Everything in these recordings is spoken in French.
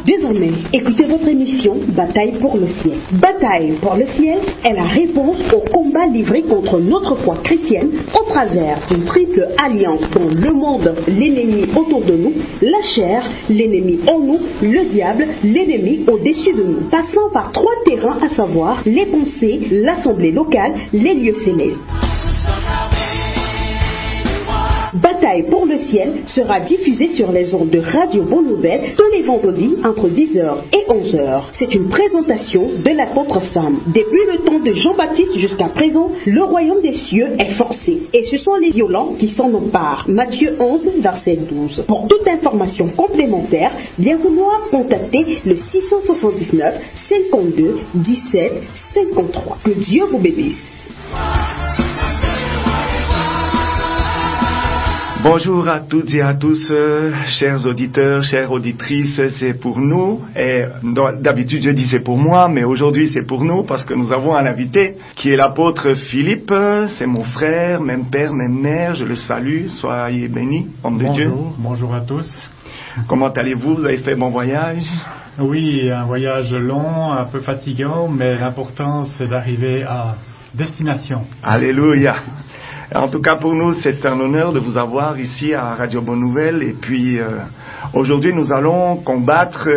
Désormais, écoutez votre émission Bataille pour le ciel. Bataille pour le ciel est la réponse au combat livré contre notre foi chrétienne au travers d'une triple alliance dont le monde, l'ennemi autour de nous, la chair, l'ennemi en nous, le diable, l'ennemi au-dessus de nous, passant par 3 terrains à savoir les pensées, l'assemblée locale, les lieux célestes. Bataille pour le ciel sera diffusée sur les ondes de Radio Bonne Nouvelle tous les vendredis entre 10h et 11h. C'est une présentation de l'apôtre Sam. Depuis le temps de Jean-Baptiste jusqu'à présent, le royaume des cieux est forcé. Et ce sont les violents qui s'en emparent. Matthieu 11, verset 12. Pour toute information complémentaire, bien vouloir contacter le 679 52 17 53. Que Dieu vous bénisse. Bonjour à toutes et à tous, chers auditeurs, chères auditrices, c'est pour nous, et d'habitude je dis c'est pour moi, mais aujourd'hui c'est pour nous parce que nous avons un invité qui est l'apôtre Philippe, c'est mon frère, même père, même mère, je le salue, soyez bénis, homme de Dieu. Bonjour à tous. Comment allez-vous? Vous avez fait bon voyage? Oui, un voyage long, un peu fatigant, mais l'important c'est d'arriver à destination. Alléluia. En tout cas, pour nous, c'est un honneur de vous avoir ici à Radio Bonne Nouvelle. Et puis, aujourd'hui, nous allons combattre,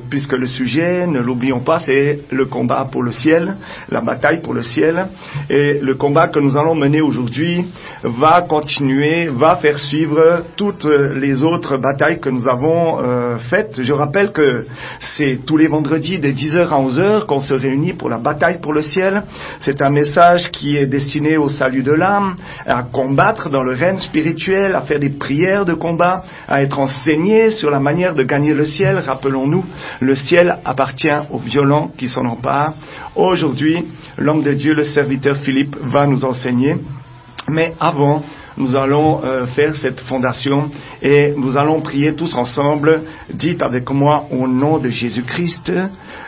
puisque le sujet, ne l'oublions pas, c'est le combat pour le ciel, la bataille pour le ciel. Et le combat que nous allons mener aujourd'hui va continuer, va faire suivre toutes les autres batailles que nous avons faites. Je rappelle que c'est tous les vendredis de 10h à 11h qu'on se réunit pour la bataille pour le ciel. C'est un message qui est destiné au salut de l'âme, à combattre dans le règne spirituel, à faire des prières de combat, à être enseigné sur la manière de gagner le ciel. Rappelons-nous, le ciel appartient aux violents qui s'en emparent. Aujourd'hui, l'homme de Dieu, le serviteur Philippe, va nous enseigner. Mais avant, nous allons faire cette fondation et nous allons prier tous ensemble. Dites avec moi, au nom de Jésus-Christ,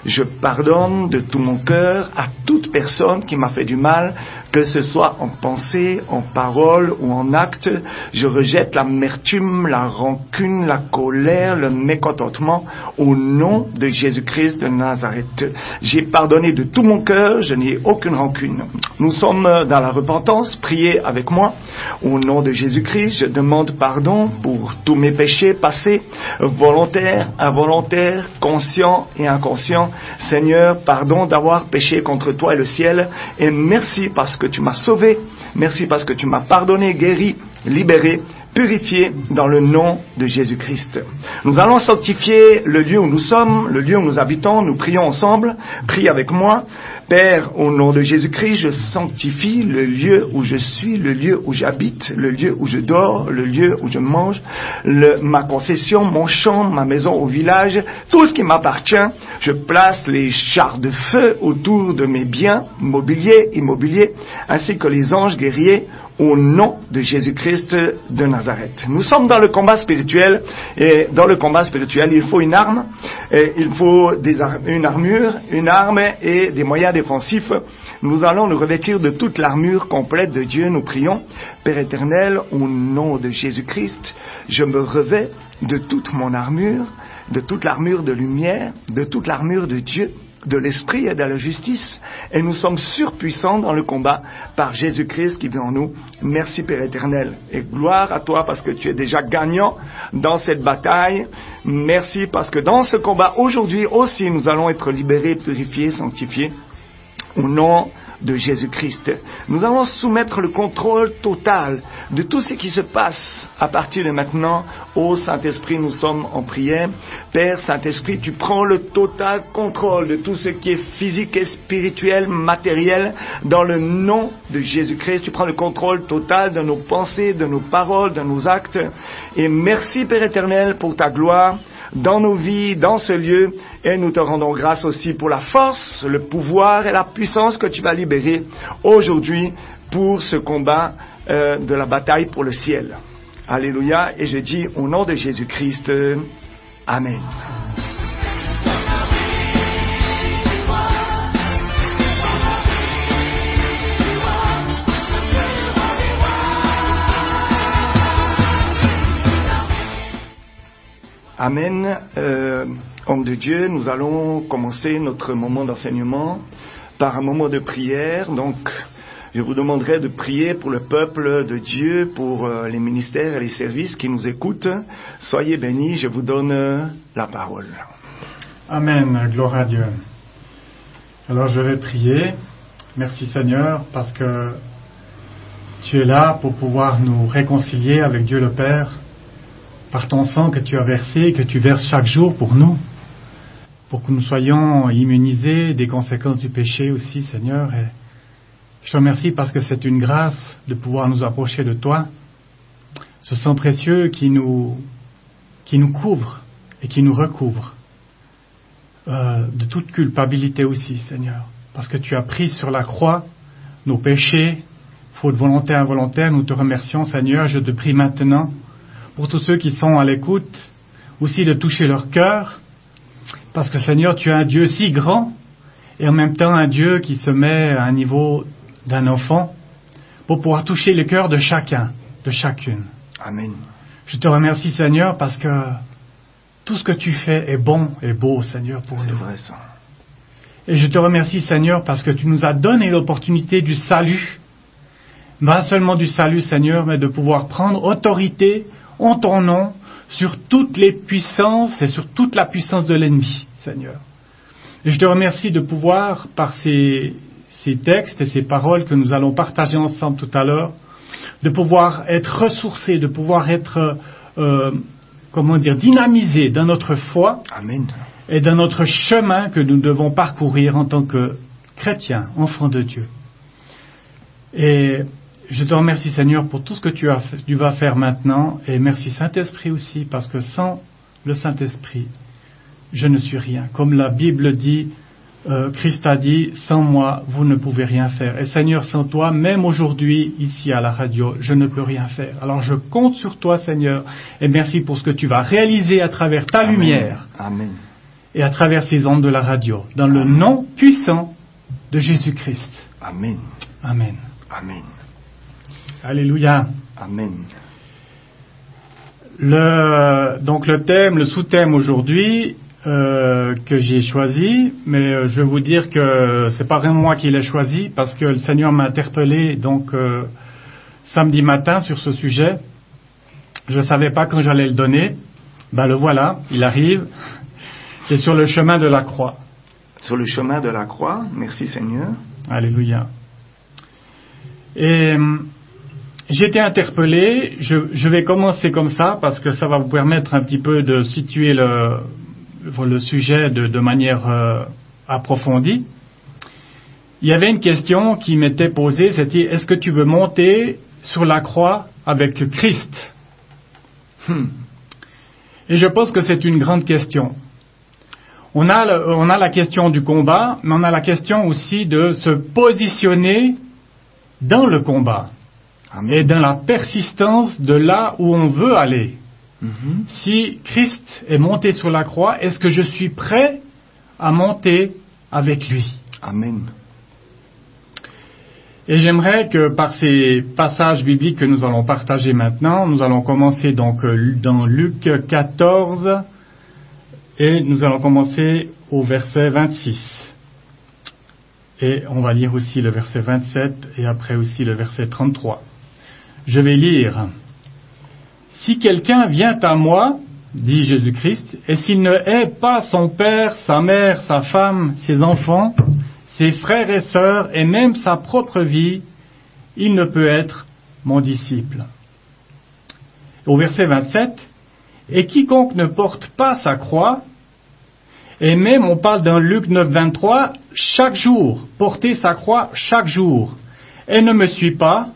je pardonne de tout mon cœur à toute personne qui m'a fait du mal, que ce soit en pensée, en parole ou en acte. Je rejette l'amertume, la rancune, la colère, le mécontentement au nom de Jésus-Christ de Nazareth. J'ai pardonné de tout mon cœur, je n'ai aucune rancune. Nous sommes dans la repentance, priez avec moi. Au nom de Jésus-Christ, je demande pardon pour tous mes péchés passés, volontaires, involontaires, conscients et inconscients. Seigneur, pardon d'avoir péché contre toi et le ciel, et merci parce que tu m'as sauvé, merci parce que tu m'as pardonné, guéri, libéré, purifié dans le nom de Jésus-Christ. Nous allons sanctifier le lieu où nous sommes, le lieu où nous habitons. Nous prions ensemble. Prie avec moi. Père, au nom de Jésus-Christ, je sanctifie le lieu où je suis, le lieu où j'habite, le lieu où je dors, le lieu où je mange, ma concession, mon champ, ma maison au village, tout ce qui m'appartient. Je place les chars de feu autour de mes biens, mobiliers, immobiliers, ainsi que les anges guerriers, au nom de Jésus-Christ de Nazareth. Nous sommes dans le combat spirituel, et dans le combat spirituel, il faut une arme, il faut une armure, une arme et des moyens défensifs. Nous allons nous revêtir de toute l'armure complète de Dieu. Nous prions, Père éternel, au nom de Jésus-Christ, je me revêts de toute mon armure, de toute l'armure de lumière, de toute l'armure de Dieu, de l'esprit et de la justice, et nous sommes surpuissants dans le combat par Jésus-Christ qui vit en nous. Merci Père éternel, et gloire à toi parce que tu es déjà gagnant dans cette bataille. Merci parce que dans ce combat aujourd'hui aussi nous allons être libérés, purifiés, sanctifiés au nom de Jésus-Christ. Nous allons soumettre le contrôle total de tout ce qui se passe à partir de maintenant. Ô Saint-Esprit, nous sommes en prière. Père Saint-Esprit, tu prends le total contrôle de tout ce qui est physique et spirituel, matériel, dans le nom de Jésus-Christ. Tu prends le contrôle total de nos pensées, de nos paroles, de nos actes. Et merci Père éternel pour ta gloire dans nos vies, dans ce lieu, et nous te rendons grâce aussi pour la force, le pouvoir et la puissance que tu vas libérer aujourd'hui pour ce combat de la bataille pour le ciel. Alléluia, et je dis au nom de Jésus-Christ, Amen. Amen. Homme de Dieu, nous allons commencer notre moment d'enseignement par un moment de prière. Donc, je vous demanderai de prier pour le peuple de Dieu, pour les ministères et les services qui nous écoutent. Soyez bénis, je vous donne la parole. Amen, gloire à Dieu. Alors je vais prier. Merci Seigneur, parce que tu es là pour pouvoir nous réconcilier avec Dieu le Père, par ton sang que tu as versé et que tu verses chaque jour pour nous, pour que nous soyons immunisés des conséquences du péché aussi, Seigneur. Et je te remercie parce que c'est une grâce de pouvoir nous approcher de toi, ce sang précieux qui nous couvre et qui nous recouvre de toute culpabilité aussi, Seigneur, parce que tu as pris sur la croix nos péchés, faute volontaire, involontaire. Nous te remercions, Seigneur. Je te prie maintenant pour tous ceux qui sont à l'écoute, aussi de toucher leur cœur, parce que, Seigneur, tu es un Dieu si grand et en même temps un Dieu qui se met à un niveau d'un enfant pour pouvoir toucher le cœur de chacun, de chacune. Amen. Je te remercie, Seigneur, parce que tout ce que tu fais est bon et beau, Seigneur, pour nous. C'est vrai ça. Et je te remercie, Seigneur, parce que tu nous as donné l'opportunité du salut. Pas seulement du salut, Seigneur, mais de pouvoir prendre autorité en ton nom sur toutes les puissances et sur toute la puissance de l'ennemi, Seigneur. Et je te remercie de pouvoir, par ces textes et ces paroles que nous allons partager ensemble tout à l'heure, de pouvoir être ressourcés, de pouvoir être, dynamisés dans notre foi. Amen. Et dans notre chemin que nous devons parcourir en tant que chrétiens, enfants de Dieu. Et je te remercie, Seigneur, pour tout ce que tu vas faire maintenant, et merci Saint-Esprit aussi, parce que sans le Saint-Esprit, je ne suis rien. Comme la Bible dit, Christ a dit, sans moi, vous ne pouvez rien faire. Et Seigneur, sans toi, même aujourd'hui, ici à la radio, je ne peux rien faire. Alors je compte sur toi, Seigneur, et merci pour ce que tu vas réaliser à travers ta lumière. Amen. Et à travers ces ondes de la radio, dans le nom puissant de Jésus-Christ. Amen. Amen. Amen. Alléluia. Amen. Donc le thème, le sous-thème aujourd'hui que j'ai choisi, mais je vais vous dire que c'est pas vraiment moi qui l'ai choisi, parce que le Seigneur m'a interpellé donc samedi matin sur ce sujet. Je savais pas quand j'allais le donner. Ben le voilà, il arrive. C'est sur le chemin de la croix. Sur le chemin de la croix, merci Seigneur. Alléluia. Et j'ai été interpellé, je vais commencer comme ça, parce que ça va vous permettre un petit peu de situer le sujet de manière approfondie. Il y avait une question qui m'était posée, c'était: est-ce que tu veux monter sur la croix avec Christ? Et je pense que c'est une grande question. On a la question du combat, mais on a la question aussi de se positionner dans le combat. Amen. Et dans la persistance de là où on veut aller. Si Christ est monté sur la croix, est-ce que je suis prêt à monter avec lui? Amen. Et j'aimerais que par ces passages bibliques que nous allons partager maintenant, nous allons commencer donc dans Luc 14, et nous allons commencer au verset 26. Et on va lire aussi le verset 27 et après aussi le verset 33. Je vais lire. « Si quelqu'un vient à moi, dit Jésus-Christ, et s'il ne hait pas son père, sa mère, sa femme, ses enfants, ses frères et sœurs, et même sa propre vie, il ne peut être mon disciple. » Au verset 27, « Et quiconque ne porte pas sa croix, et même on parle dans Luc 9, 23, chaque jour, porter sa croix chaque jour, et ne me suit pas,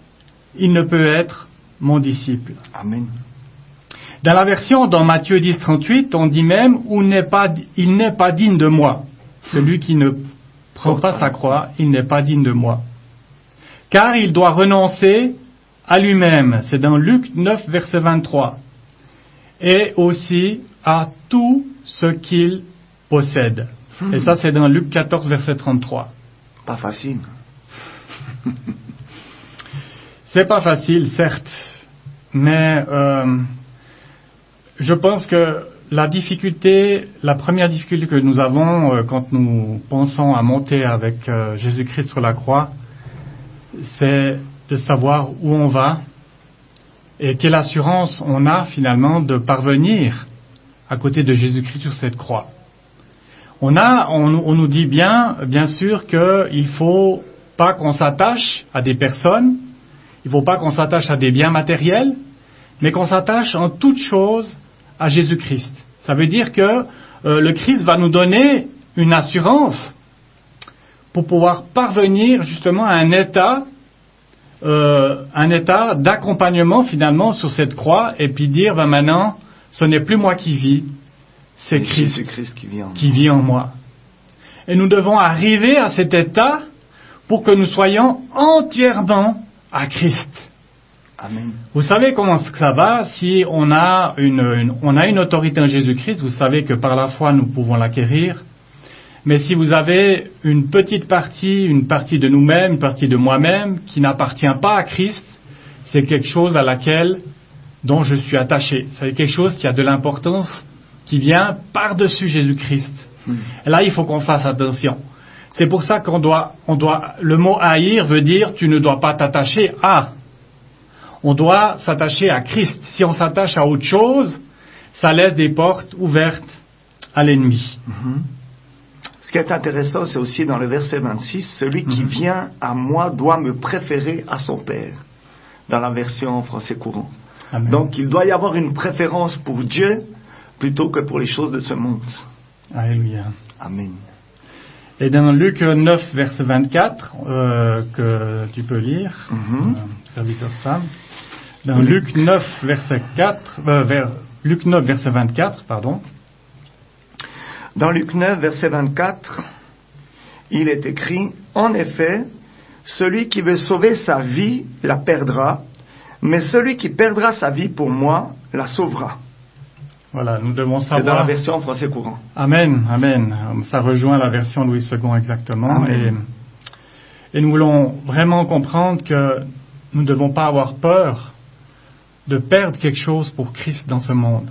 il ne peut être mon disciple. » Amen. Dans la version dans Matthieu 10, 38, on dit même « Il n'est pas digne de moi. Celui qui ne prend pas sa croix, il n'est pas digne de moi. » Car il doit renoncer à lui-même. C'est dans Luc 9, verset 23. Et aussi à tout ce qu'il possède. Et ça, c'est dans Luc 14, verset 33. Pas facile. C'est pas facile, certes, mais je pense que la première difficulté que nous avons quand nous pensons à monter avec Jésus-Christ sur la croix, c'est de savoir où on va et quelle assurance on a finalement de parvenir à côté de Jésus-Christ sur cette croix. On nous dit bien sûr qu'il faut pas qu'on s'attache à des personnes, il faut pas qu'on s'attache à des biens matériels, mais qu'on s'attache en toute chose à Jésus-Christ. Ça veut dire que le Christ va nous donner une assurance pour pouvoir parvenir justement à un état d'accompagnement finalement sur cette croix et puis dire maintenant ce n'est plus moi qui vis, c'est Christ qui vit en moi. Et nous devons arriver à cet état pour que nous soyons entièrement à Christ. Amen. Vous savez comment ça va si on a une autorité en Jésus-Christ, vous savez que par la foi nous pouvons l'acquérir. Mais si vous avez une partie de nous-mêmes, une partie de moi-même qui n'appartient pas à Christ, c'est quelque chose dont je suis attaché. C'est quelque chose qui a de l'importance, qui vient par-dessus Jésus-Christ. Et là, il faut qu'on fasse attention. C'est pour ça le mot haïr veut dire tu ne dois pas t'attacher à. On doit s'attacher à Christ. Si on s'attache à autre chose, ça laisse des portes ouvertes à l'ennemi. Ce qui est intéressant, c'est aussi dans le verset 26, celui qui vient à moi doit me préférer à son Père, dans la version français courant. Amen. Donc il doit y avoir une préférence pour Dieu plutôt que pour les choses de ce monde. Alléluia. Amen. Et dans Luc 9, verset 24, que tu peux lire, serviteur Sam, dans Luc 9, verset 24, pardon. Dans Luc 9, verset 24, il est écrit, « En effet, celui qui veut sauver sa vie la perdra, mais celui qui perdra sa vie pour moi la sauvera. » Voilà, nous devons savoir... C'est dans la version français courant. Amen, amen. Ça rejoint la version Louis II exactement. Et nous voulons vraiment comprendre que nous ne devons pas avoir peur de perdre quelque chose pour Christ dans ce monde.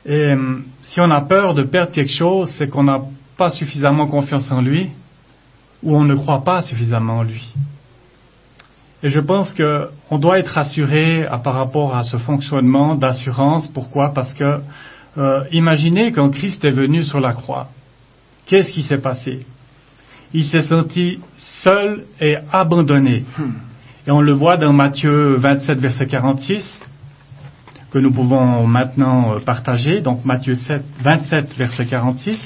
Et si on a peur de perdre quelque chose, c'est qu'on n'a pas suffisamment confiance en lui ou on ne croit pas suffisamment en lui. Et je pense qu'on doit être assuré par rapport à ce fonctionnement d'assurance. Pourquoi ? Parce que imaginez quand Christ est venu sur la croix, qu'est-ce qui s'est passé ? Il s'est senti seul et abandonné. Et on le voit dans Matthieu 27, verset 46, que nous pouvons maintenant partager. Donc Matthieu 27, verset 46.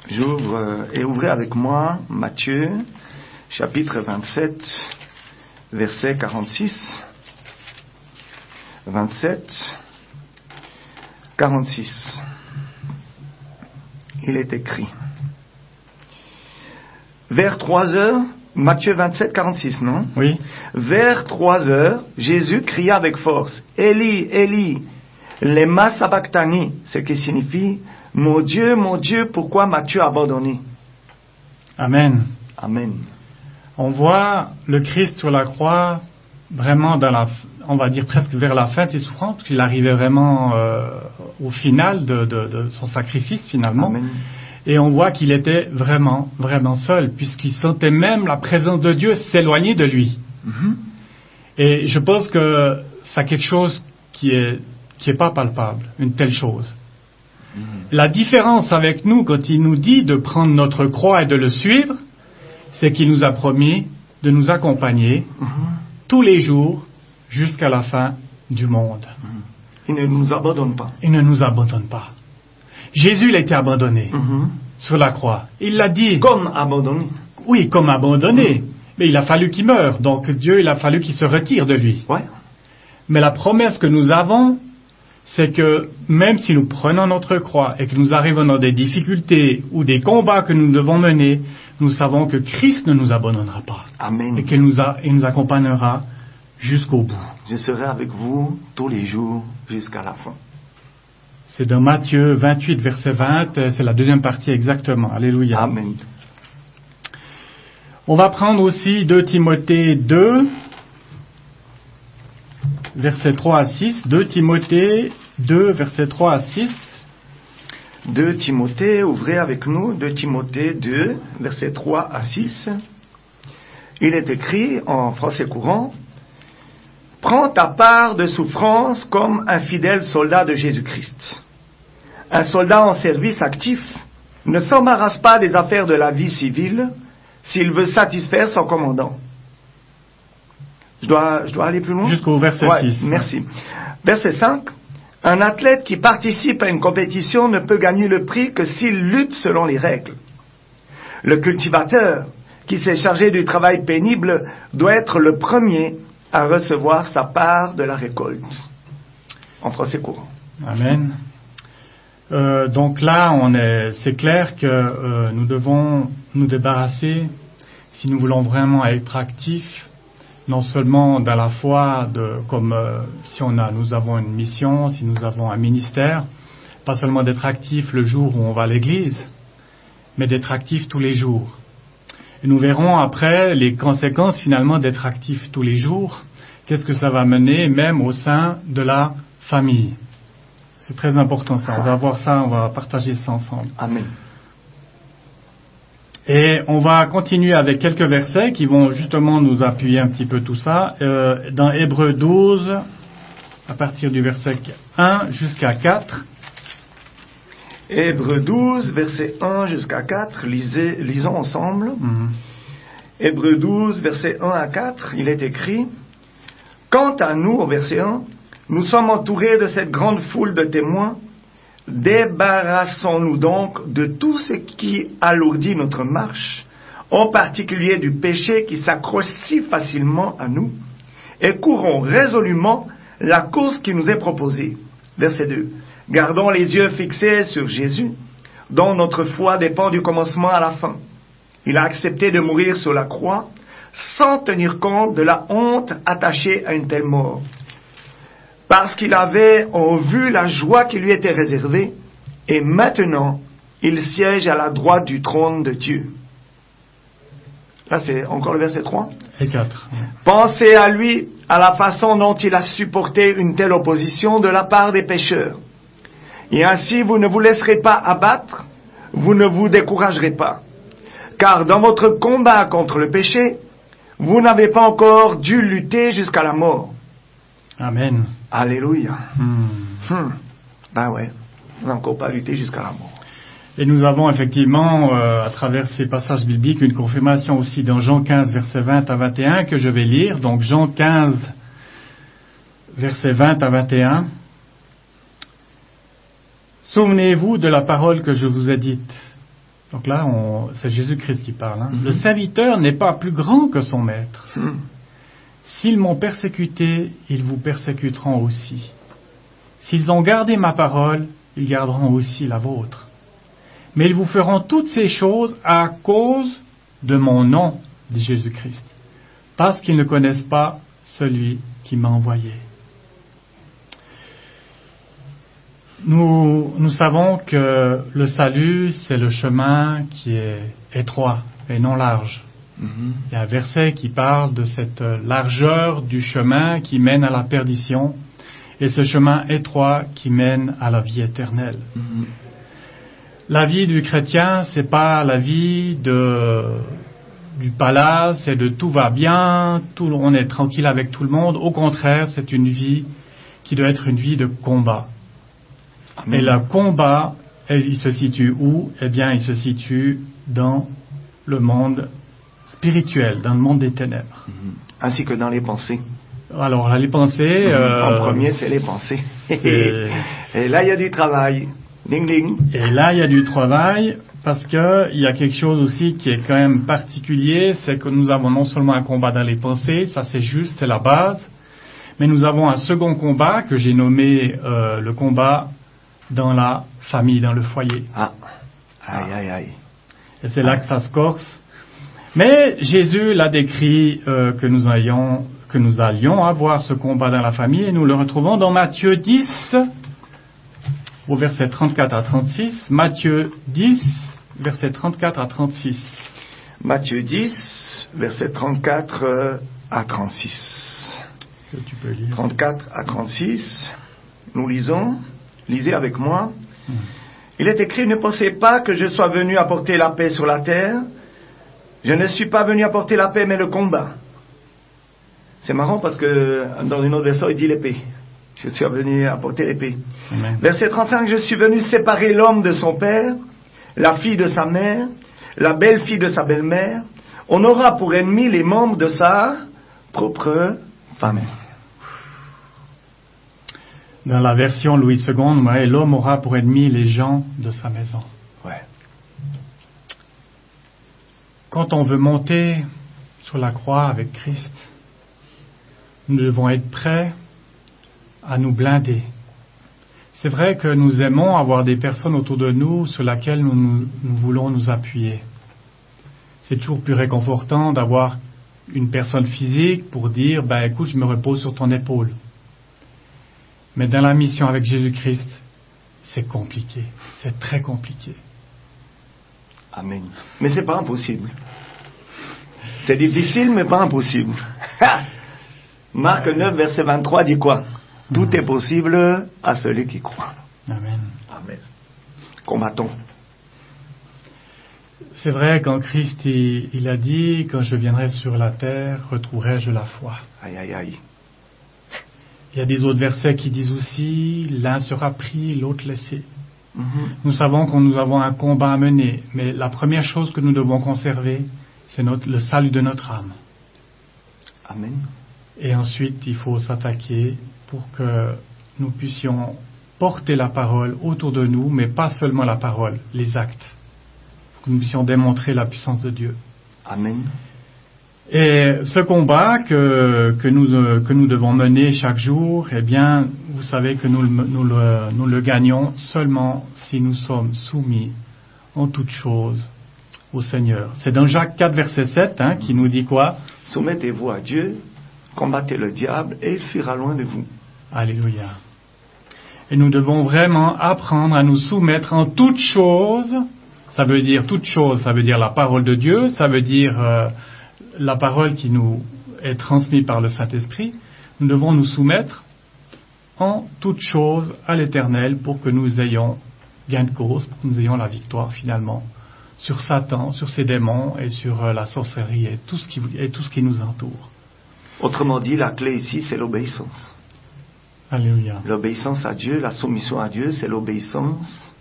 J'ouvre et ouvrez avec moi Matthieu, chapitre 27, verset 46. 27, 46. Il est écrit. Vers 3 heures, Matthieu 27, 46, non ? Oui. Vers 3 heures, Jésus cria avec force, « Eli, Eli, lema sabachthani », ce qui signifie, « Mon Dieu, pourquoi m'as-tu abandonné ?» Amen. Amen. On voit le Christ sur la croix, vraiment on va dire presque vers la fin de ses souffrances, parce qu'il arrivait vraiment au final de son sacrifice finalement. Amen. Et on voit qu'il était vraiment, vraiment seul, puisqu'il sentait même la présence de Dieu s'éloigner de lui. Et je pense que c'est quelque chose qui est pas palpable, une telle chose. La différence avec nous, quand il nous dit de prendre notre croix et de le suivre, c'est qu'il nous a promis de nous accompagner tous les jours jusqu'à la fin du monde. Il ne nous abandonne pas. Il ne nous abandonne pas. Jésus, il a été abandonné sur la croix. Il l'a dit. Comme abandonné. Oui, comme abandonné. Mais il a fallu qu'il meure. Donc Dieu, il a fallu qu'il se retire de lui. Ouais. Mais la promesse que nous avons, c'est que même si nous prenons notre croix et que nous arrivons dans des difficultés ou des combats que nous devons mener, nous savons que Christ ne nous abandonnera pas. Amen. Et qu'il nous accompagnera jusqu'au bout. Je serai avec vous tous les jours jusqu'à la fin. C'est dans Matthieu 28, verset 20, c'est la deuxième partie exactement. Alléluia. Amen. On va prendre aussi 2 Timothée 2, versets 3 à 6. 2 Timothée 2, versets 3 à 6. 2 Timothée, ouvrez avec nous, 2 Timothée 2, versets 3 à 6. Il est écrit en français courant: « Prends ta part de souffrance comme un fidèle soldat de Jésus-Christ. Un soldat en service actif ne s'embarrasse pas des affaires de la vie civile s'il veut satisfaire son commandant. » Je dois aller plus loin? Jusqu'au verset 6. Merci. Verset 5. « Un athlète qui participe à une compétition ne peut gagner le prix que s'il lutte selon les règles. Le cultivateur qui s'est chargé du travail pénible doit être le premier à recevoir sa part de la récolte. » En français courant. Amen. Donc là, c'est clair que nous devons nous débarrasser, si nous voulons vraiment être actifs, non seulement dans la foi, comme si nous avons une mission, si nous avons un ministère, pas seulement d'être actifs le jour où on va à l'église, mais d'être actifs tous les jours. Et nous verrons après les conséquences finalement d'être actifs tous les jours. Qu'est-ce que ça va mener même au sein de la famille? C'est très important ça. On va voir ça, on va partager ça ensemble. Amen. Et on va continuer avec quelques versets qui vont justement nous appuyer un petit peu tout ça. Dans Hébreux 12, à partir du verset 1 jusqu'à 4. Hébreux 12, verset 1 jusqu'à 4, lisons ensemble. Hébreux 12, verset 1 à 4, il est écrit: « Quant à nous, au verset 1, nous sommes entourés de cette grande foule de témoins. Débarrassons-nous donc de tout ce qui alourdit notre marche, en particulier du péché qui s'accroche si facilement à nous, et courons résolument la course qui nous est proposée. » Verset 2. « Gardons les yeux fixés sur Jésus, dont notre foi dépend du commencement à la fin. Il a accepté de mourir sur la croix, sans tenir compte de la honte attachée à une telle mort. Parce qu'il avait en vue la joie qui lui était réservée, et maintenant, il siège à la droite du trône de Dieu. » Là, c'est encore le verset 3. Et 4. Pensez à lui, à la façon dont il a supporté une telle opposition de la part des pécheurs. Et ainsi, vous ne vous laisserez pas abattre, vous ne vous découragerez pas. Car dans votre combat contre le péché, vous n'avez pas encore dû lutter jusqu'à la mort. Amen. Alléluia. Ben ouais, on n'a encore pas lutté jusqu'à la mort. Et nous avons effectivement, à travers ces passages bibliques, une confirmation aussi dans Jean 15, versets 20 à 21, que je vais lire. Donc Jean 15, versets 20 à 21. « Souvenez-vous de la parole que je vous ai dite. » Donc là, c'est Jésus-Christ qui parle. Hein. Le serviteur n'est pas plus grand que son maître. S'ils m'ont persécuté, ils vous persécuteront aussi. S'ils ont gardé ma parole, ils garderont aussi la vôtre. Mais ils vous feront toutes ces choses à cause de mon nom, dit Jésus-Christ, parce qu'ils ne connaissent pas celui qui m'a envoyé. Nous savons que le salut, c'est le chemin qui est étroit et non large. Il y a un verset qui parle de cette largeur du chemin qui mène à la perdition et ce chemin étroit qui mène à la vie éternelle. La vie du chrétien, c'est pas la vie du palace, c'est de tout va bien, on est tranquille avec tout le monde. Au contraire, c'est une vie qui doit être une vie de combat. Amen. Et le combat, il se situe où? Eh bien, il se situe dans le monde spirituel, dans le monde des ténèbres. Ainsi que dans les pensées. Alors, là, les pensées... en premier, c'est les pensées. Et là, il y a du travail. Ding, ding. Et là, il y a du travail, parce que il y a quelque chose aussi qui est quand même particulier, c'est que nous avons non seulement un combat dans les pensées, ça c'est juste, c'est la base, mais nous avons un second combat que j'ai nommé le combat dans la famille, dans le foyer. Ah, aïe, aïe, aïe. Et c'est là que ça se corse. Mais Jésus l'a décrit que nous allions avoir ce combat dans la famille, et nous le retrouvons dans Matthieu 10, au verset 34 à 36. Matthieu 10, verset 34 à 36. Matthieu 10, verset 34 à 36. Que tu peux lire. 34 à 36. nous lisons, lisez avec moi. Il est écrit, ne pensez pas que je sois venu apporter la paix sur la terre. Je ne suis pas venu apporter la paix, mais le combat. C'est marrant parce que dans une autre version, il dit l'épée. Je suis venu apporter l'épée. Amen. Verset 35, je suis venu séparer l'homme de son père, la fille de sa mère, la belle-fille de sa belle-mère. On aura pour ennemis les membres de sa propre femme. Dans la version Louis II, ouais, l'homme aura pour ennemi les gens de sa maison. Ouais. Quand on veut monter sur la croix avec Christ, nous devons être prêts à nous blinder. C'est vrai que nous aimons avoir des personnes autour de nous sur lesquelles nous voulons nous appuyer. C'est toujours plus réconfortant d'avoir une personne physique pour dire, écoute, je me repose sur ton épaule. Mais dans la mission avec Jésus-Christ, c'est compliqué. C'est très compliqué. Amen. Mais c'est pas impossible. C'est difficile, mais pas impossible. Marc 9, verset 23 dit quoi? Tout est possible à celui qui croit. Amen. Amen. Combattons. C'est vrai, quand Christ il a dit, quand je viendrai sur la terre, retrouverai-je la foi. Aïe, aïe, aïe. Il y a des autres versets qui disent aussi, l'un sera pris, l'autre laissé. Nous savons que nous avons un combat à mener, mais la première chose que nous devons conserver, c'est le salut de notre âme. Amen. Et ensuite, il faut s'attaquer pour que nous puissions porter la parole autour de nous, mais pas seulement la parole, les actes. Pour que nous puissions démontrer la puissance de Dieu. Amen. Et ce combat que nous devons mener chaque jour, eh bien, vous savez que nous le gagnons seulement si nous sommes soumis en toutes choses au Seigneur. C'est dans Jacques 4, verset 7, qui nous dit quoi? Soumettez-vous à Dieu, combattez le diable et il fuira loin de vous. Alléluia. Et nous devons vraiment apprendre à nous soumettre en toutes choses. Ça veut dire toutes choses, ça veut dire la parole de Dieu, ça veut dire la parole qui nous est transmise par le Saint-Esprit. Nous devons nous soumettre en toutes choses à l'Éternel pour que nous ayons gain de cause, pour que nous ayons la victoire finalement sur Satan, sur ses démons et sur la sorcellerie et tout ce qui nous entoure. Autrement dit, la clé ici, c'est l'obéissance. Alléluia. L'obéissance à Dieu, la soumission à Dieu, c'est l'obéissance.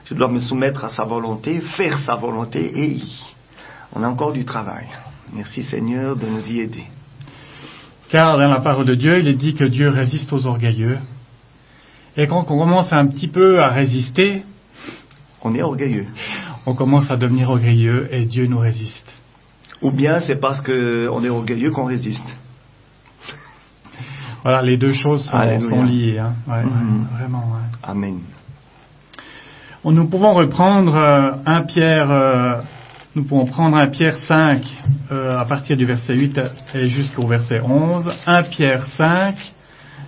Je dois me soumettre à sa volonté, faire sa volonté et on a encore du travail. Merci Seigneur de nous y aider. Car dans la parole de Dieu, il est dit que Dieu résiste aux orgueilleux. Et quand on commence un petit peu à résister, on est orgueilleux. On commence à devenir orgueilleux et Dieu nous résiste. Ou bien c'est parce qu'on est orgueilleux qu'on résiste. Voilà, les deux choses sont liées. Ouais, vraiment. Ouais. Amen. Nous pouvons reprendre 1 Pierre... Nous pouvons prendre 1 Pierre 5 à partir du verset 8 et jusqu'au verset 11. 1 Pierre 5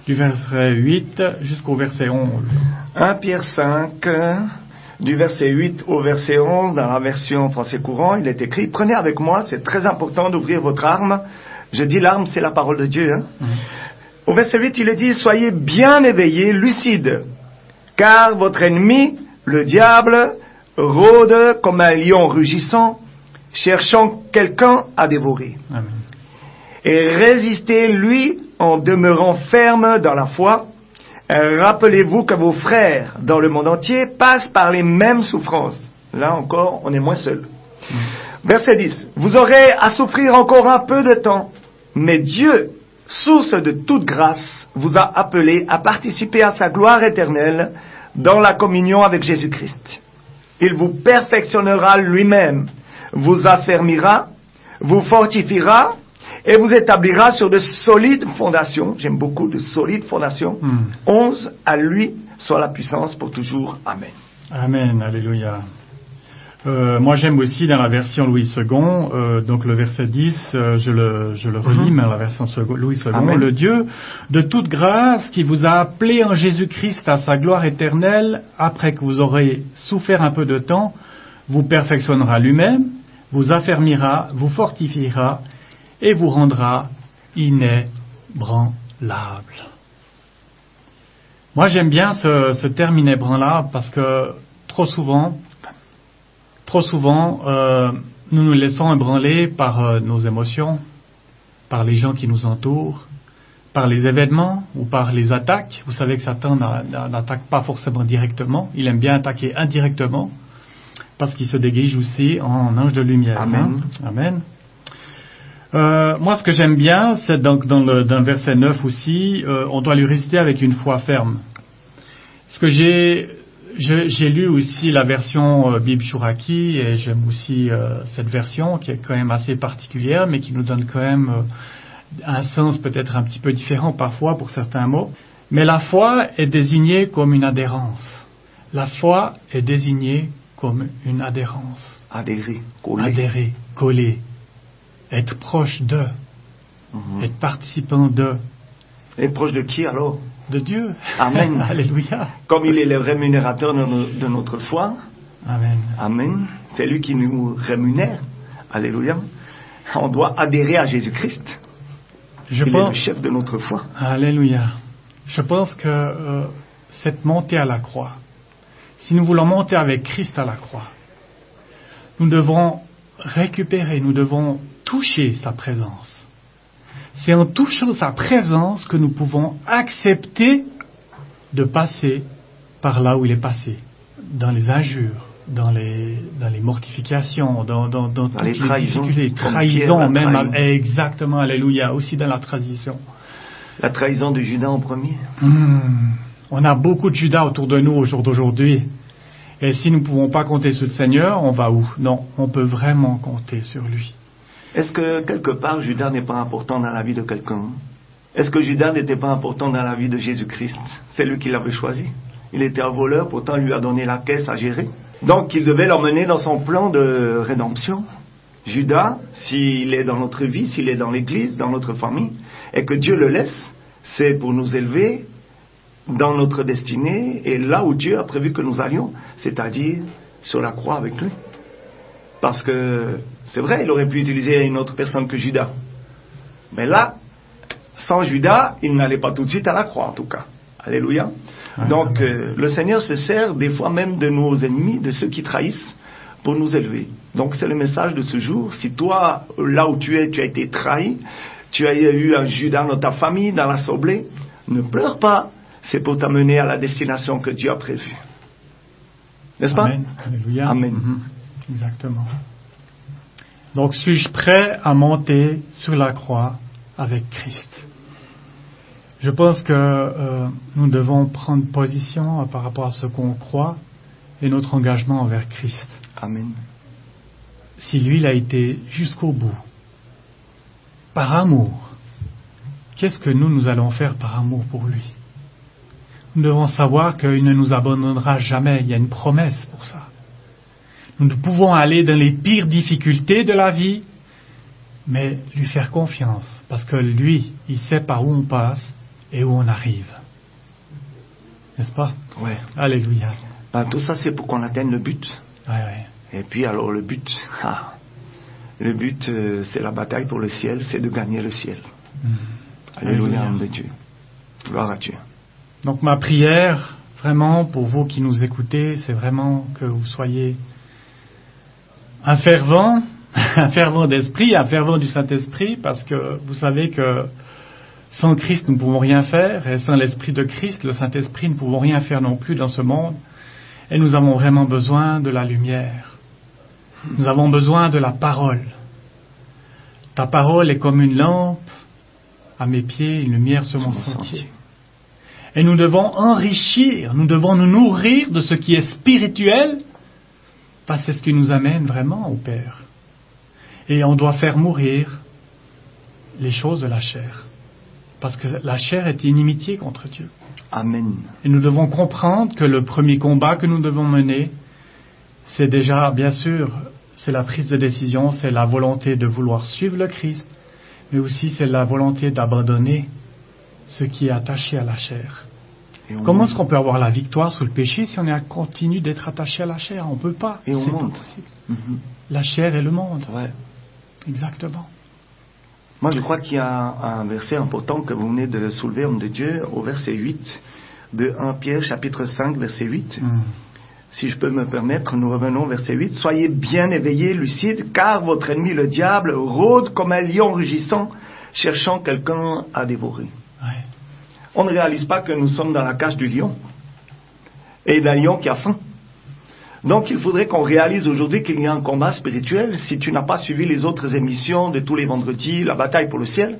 du verset 8 jusqu'au verset 11. 1 Pierre 5 du verset 8 au verset 11 dans la version français courant, il est écrit, prenez avec moi, c'est très important d'ouvrir votre arme. Je dis l'arme, c'est la parole de Dieu. Au verset 8, il est dit, soyez bien éveillés, lucides, car votre ennemi, le diable, rôde comme un lion rugissant, cherchant quelqu'un à dévorer. Amen. Et résistez-lui en demeurant ferme dans la foi. Rappelez-vous que vos frères dans le monde entier passent par les mêmes souffrances. Là encore, on est moins seul. Verset 10. Vous aurez à souffrir encore un peu de temps, mais Dieu, source de toute grâce, vous a appelé à participer à sa gloire éternelle dans la communion avec Jésus-Christ. Il vous perfectionnera lui-même, vous affermira, vous fortifiera et vous établira sur de solides fondations. J'aime beaucoup de solides fondations. 11, à lui soit la puissance pour toujours. Amen. Amen, alléluia. Moi j'aime aussi dans la version Louis II, donc le verset 10, je le relis, mais dans la version Louis II, Amen. Le Dieu de toute grâce qui vous a appelé en Jésus-Christ à sa gloire éternelle, après que vous aurez souffert un peu de temps, vous perfectionnera lui-même, vous affermira, vous fortifiera et vous rendra inébranlable. Moi, j'aime bien ce terme inébranlable parce que trop souvent, nous nous laissons ébranler par nos émotions, par les gens qui nous entourent, par les événements ou par les attaques. Vous savez que Satan n'attaque pas forcément directement, il aime bien attaquer indirectement parce qu'il se déguise aussi en ange de lumière. Amen. Amen. Moi, ce que j'aime bien, c'est donc dans le verset 9 aussi, on doit lui résister avec une foi ferme. Ce que j'ai lu aussi la version Bible Chouraki et j'aime aussi cette version qui est quand même assez particulière, mais qui nous donne quand même un sens peut-être un petit peu différent parfois pour certains mots. Mais la foi est désignée comme une adhérence. La foi est désignée comme une adhérence. Adhérer, coller. Adhérer, coller. Être proche d'eux. Être participant d'eux. Être proche de qui alors? De Dieu. Amen. Alléluia. Comme il est le rémunérateur de notre foi. Amen. Amen. C'est lui qui nous rémunère. Alléluia. On doit adhérer à Jésus-Christ. Il est le chef de notre foi. Alléluia. Je pense que cette montée à la croix, si nous voulons monter avec Christ à la croix, nous devons récupérer, nous devons toucher sa présence. C'est en touchant sa présence que nous pouvons accepter de passer par là où il est passé, dans les injures, dans les mortifications, dans toutes les difficultés, trahison même, exactement, alléluia, aussi dans la trahison. La trahison de Judas en premier. On a beaucoup de Judas autour de nous au jour d'aujourd'hui. Et si nous ne pouvons pas compter sur le Seigneur, on va où? Non, on peut vraiment compter sur lui. Est-ce que quelque part Judas n'est pas important dans la vie de quelqu'un? Est-ce que Judas n'était pas important dans la vie de Jésus-Christ? C'est lui qui l'avait choisi. Il était un voleur, pourtant il lui a donné la caisse à gérer. Donc il devait l'emmener dans son plan de rédemption. Judas, s'il est dans notre vie, s'il est dans l'église, dans notre famille, et que Dieu le laisse, c'est pour nous élever dans notre destinée et là où Dieu a prévu que nous allions, c'est-à-dire sur la croix avec lui. Parce que c'est vrai, il aurait pu utiliser une autre personne que Judas. Mais là, sans Judas, il n'allait pas tout de suite à la croix en tout cas. Alléluia. Donc le Seigneur se sert des fois même de nos ennemis, de ceux qui trahissent, pour nous élever. Donc c'est le message de ce jour. Si toi, là où tu es, tu as été trahi, tu as eu un Judas dans ta famille, dans l'assemblée, ne pleure pas. C'est pour t'amener à la destination que Dieu a prévue. N'est-ce pas? Amen. Alléluia. Amen. Exactement. Donc, suis-je prêt à monter sur la croix avec Christ? Je pense que nous devons prendre position par rapport à ce qu'on croit et notre engagement envers Christ. Amen. Si lui, il a été jusqu'au bout, par amour, qu'est-ce que nous allons faire par amour pour lui? Nous devons savoir qu'il ne nous abandonnera jamais. Il y a une promesse pour ça. Nous pouvons aller dans les pires difficultés de la vie, mais lui faire confiance, parce que lui, il sait par où on passe et où on arrive. N'est-ce pas? Ouais. Alléluia. Tout ça, c'est pour qu'on atteigne le but. Ouais. Et puis alors le but, c'est la bataille pour le ciel, c'est de gagner le ciel. Alléluia, homme de Dieu. Gloire à Dieu. Donc ma prière, vraiment, pour vous qui nous écoutez, c'est vraiment que vous soyez un fervent d'esprit, un fervent du Saint-Esprit, parce que vous savez que sans Christ, nous ne pouvons rien faire, et sans l'Esprit de Christ, le Saint-Esprit, nous ne pouvons rien faire non plus dans ce monde. Et nous avons vraiment besoin de la lumière. Nous avons besoin de la parole. Ta parole est comme une lampe à mes pieds, une lumière sur mon sentier. Et nous devons enrichir, nous devons nous nourrir de ce qui est spirituel, parce que c'est ce qui nous amène vraiment au Père. Et on doit faire mourir les choses de la chair, parce que la chair est inimitié contre Dieu. Amen. Et nous devons comprendre que le premier combat que nous devons mener, c'est déjà, bien sûr, c'est la prise de décision, c'est la volonté de vouloir suivre le Christ, mais aussi c'est la volonté d'abandonner ce qui est attaché à la chair. Comment est-ce qu'on peut avoir la victoire sur le péché si on continue d'être attaché à la chair? On ne peut pas. Et au c'est monde. pas possible. La chair et le monde. Ouais. Exactement. Moi, je crois qu'il y a un verset important que vous venez de soulever, homme de Dieu, au verset 8. de 1 Pierre chapitre 5 verset 8. Si je peux me permettre, nous revenons verset 8. Soyez bien éveillés, lucides, car votre ennemi le diable rôde comme un lion rugissant, cherchant quelqu'un à dévorer. Ouais. On ne réalise pas que nous sommes dans la cage du lion, et d'un lion qui a faim. Donc il faudrait qu'on réalise aujourd'hui qu'il y a un combat spirituel. Si tu n'as pas suivi les autres émissions de tous les vendredis, la bataille pour le ciel,